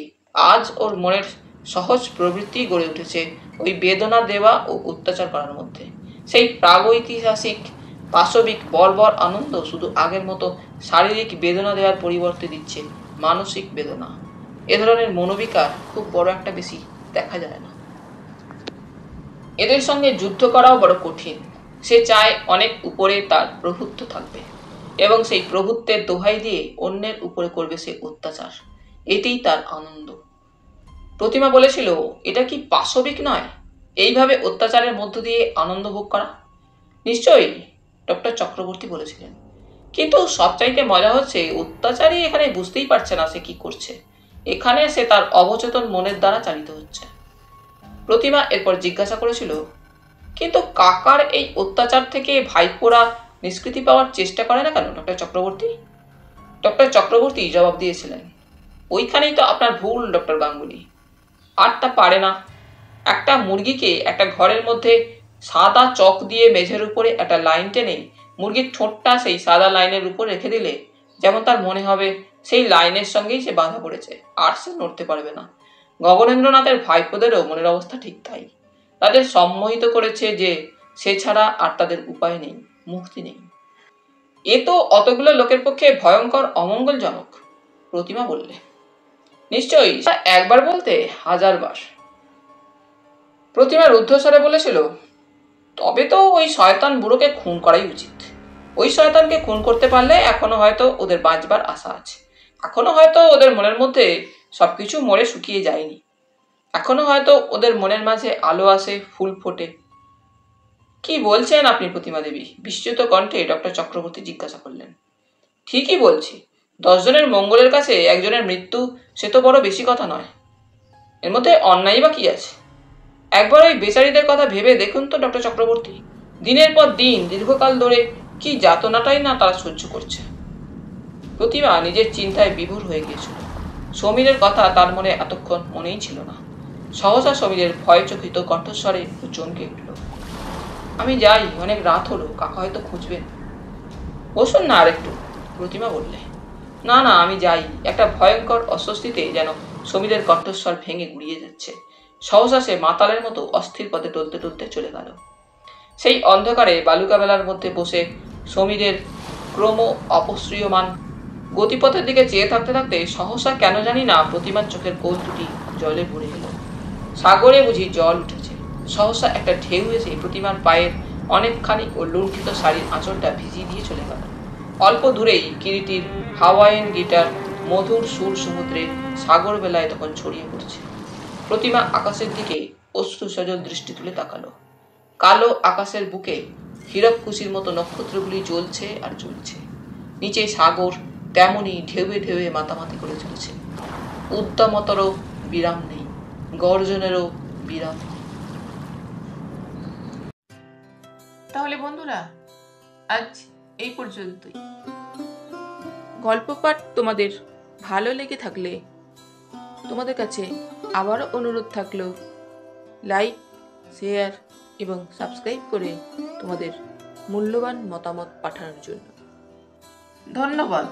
আজ ওর মনের সহজ প্রবৃত্তি গড়ে উঠেছে ওই বেদনা দেওয়া ও অত্যাচার করার মধ্যে। সেই প্রাগৈতিহাসিক পাশবিক বর্বর আনন্দ শুধু আগের মতো শারীরিক বেদনা দেওয়ার পরিবর্তে দিচ্ছে মানসিক বেদনা। এ ধরনের মনোবিকার খুব বড় একটা বেশি দেখা যায় না। এদের সঙ্গে যুদ্ধ করাও বড় কঠিন। সে চায় অনেক উপরে তার প্রভুত্ব থাকবে এবং সেই প্রভুত্বের দোহাই দিয়ে অন্যের উপরে করবে সে অত্যাচার। এতেই তার আনন্দ। প্রতিমা বলেছিল, এটা কি পাশবিক নয় এইভাবে অত্যাচারের মধ্য দিয়ে আনন্দ ভোগ করা? নিশ্চয়ই, ডক্টর চক্রবর্তী বলেছিলেন, কিন্তু সবচাইতে মজা হচ্ছে অত্যাচারী এখানে বুঝতেই পারছে না সে কি করছে। এখানে সে তার অবচেতন মনের দ্বারা চালিত হচ্ছে। প্রতিমা এরপর জিজ্ঞাসা করেছিল, কিন্তু কাকার এই অত্যাচার থেকে ভাইপোরা নিষ্কৃতি পাওয়ার চেষ্টা করে না কেন ডক্টর চক্রবর্তী? ডক্টর চক্রবর্তী জবাব দিয়েছিলেন, ওইখানেই তো আপনার ভুল ডক্টর গাঙ্গুলি। আর তা পারে না। একটা মুরগিকে একটা ঘরের মধ্যে সাদা চক দিয়ে মেঝের উপরে একটা লাইন টেনে মুরগির ঠোঁটটা সেই সাদা লাইনের উপর রেখে দিলে যেমন তার মনে হবে সেই লাইনের সঙ্গেই সে বাঁধা পড়েছে, আর সে নড়তে পারবে না। গগনেন্দ্রনাথের ভাইপোদেরও মনের অবস্থা ঠিক তাই। তাদের সম্মোহিত করেছে যে সে ছাড়া আর তাদের উপায় নেই, মুক্তি নেই। এ তো অতগুলো লোকের পক্ষে ভয়ঙ্কর অমঙ্গলজনক, প্রতিমা বললে। নিশ্চয়ই, একবার বলতে হাজারবার। প্রতিমা রুদ্ধস্বরে বলেছিল, তবে তো ওই শয়তান বুড়োকে খুন করাই উচিত। ওই শয়তানকে খুন করতে পারলে এখনো হয়তো ওদের বাঁচবার আশা আছে। এখনো হয়তো ওদের মনের মধ্যে সবকিছু মরে শুকিয়ে যায়নি। এখনো হয়তো ওদের মনের মাঝে আলো আসে, ফুল ফোটে। কি বলছেন আপনি প্রতিমা দেবী? বিস্মিত কণ্ঠে ডক্টর চক্রবর্তী জিজ্ঞাসা করলেন। ঠিকই বলছি। 10 জনের মঙ্গলের কাছে একজনের মৃত্যু সে তো বড় বেশি কথা নয়। এর মধ্যে অন্যায় বা কি আছে? একবার ওই বেচারীদের কথা ভেবে দেখুন তো ডক্টর চক্রবর্তী। দিনের পর দিন দীর্ঘকাল ধরে কি যাতনাটাই না তারা সহ্য করছে। প্রতিমা নিজের চিন্তায় বিভোর হয়ে গিয়েছিল। সমীরের কথা তার মনে এতক্ষণ মনেই ছিল না। সহসা সমীরের ভয়চকিত কণ্ঠস্বরে চমকে উঠল। আমি যাই, অনেক রাত হলো, কাকা হয়তো খুঁজবেন। বসুন না আরেকটু, প্রতিমা বললে। না না, আমি যাই। একটা ভয়ঙ্কর অস্বস্তিতে যেন সমীরের কণ্ঠস্বর ভেঙে গুড়িয়ে যাচ্ছে। সহসা সে মাতালের মতো অস্থির পদে টলতে টলতে চলে গেল। সেই অন্ধকারে বালুকা বেলার মধ্যে বসে সমীরের ক্রম অপসৃয়মান গতিপথের দিকে চেয়ে থাকতে থাকতে সহসা কেন জানি না প্রতিমার চোখের কোল দুটি জলে ভরে এলো। সাগরে বুঝি জল উঠেছে। সহসা একটা ঢেউ এসে প্রতিমার পায়ের অনেকখানি ও লুণ্ঠিত শাড়ির আঁচলটা ভিজিয়ে দিয়ে চলে গেল। অল্প দূরেই কিরিটির হাওয়াইয়ান গিটার মধুর সুর সমুদ্রে সাগর বেলায় তখন ছড়িয়ে পড়ছে। প্রতিমা আকাশের দিকে অশ্রু সজল দৃষ্টি তুলে তাকালো। কালো আকাশের বুকে হীরককুশির মতো নক্ষত্রগুলি জ্বলছে আর জ্বলছে। নিচে সাগর তেমনি ঢেউয়ে ঢেউয়ে মাতামাতি করে চলেছে। উদ্দামতারও বিরাম নেই, গর্জনেরও বিরাম নেই। তাহলে বন্ধুরা, আজ এই পর্যন্তই। গল্প পাঠ তোমাদের ভালো লেগে থাকলে তোমাদের কাছে আবারও অনুরোধ থাকলো, লাইক, শেয়ার এবং সাবস্ক্রাইব করে তোমাদের মূল্যবান মতামত পাঠানোর জন্য। ধন্যবাদ।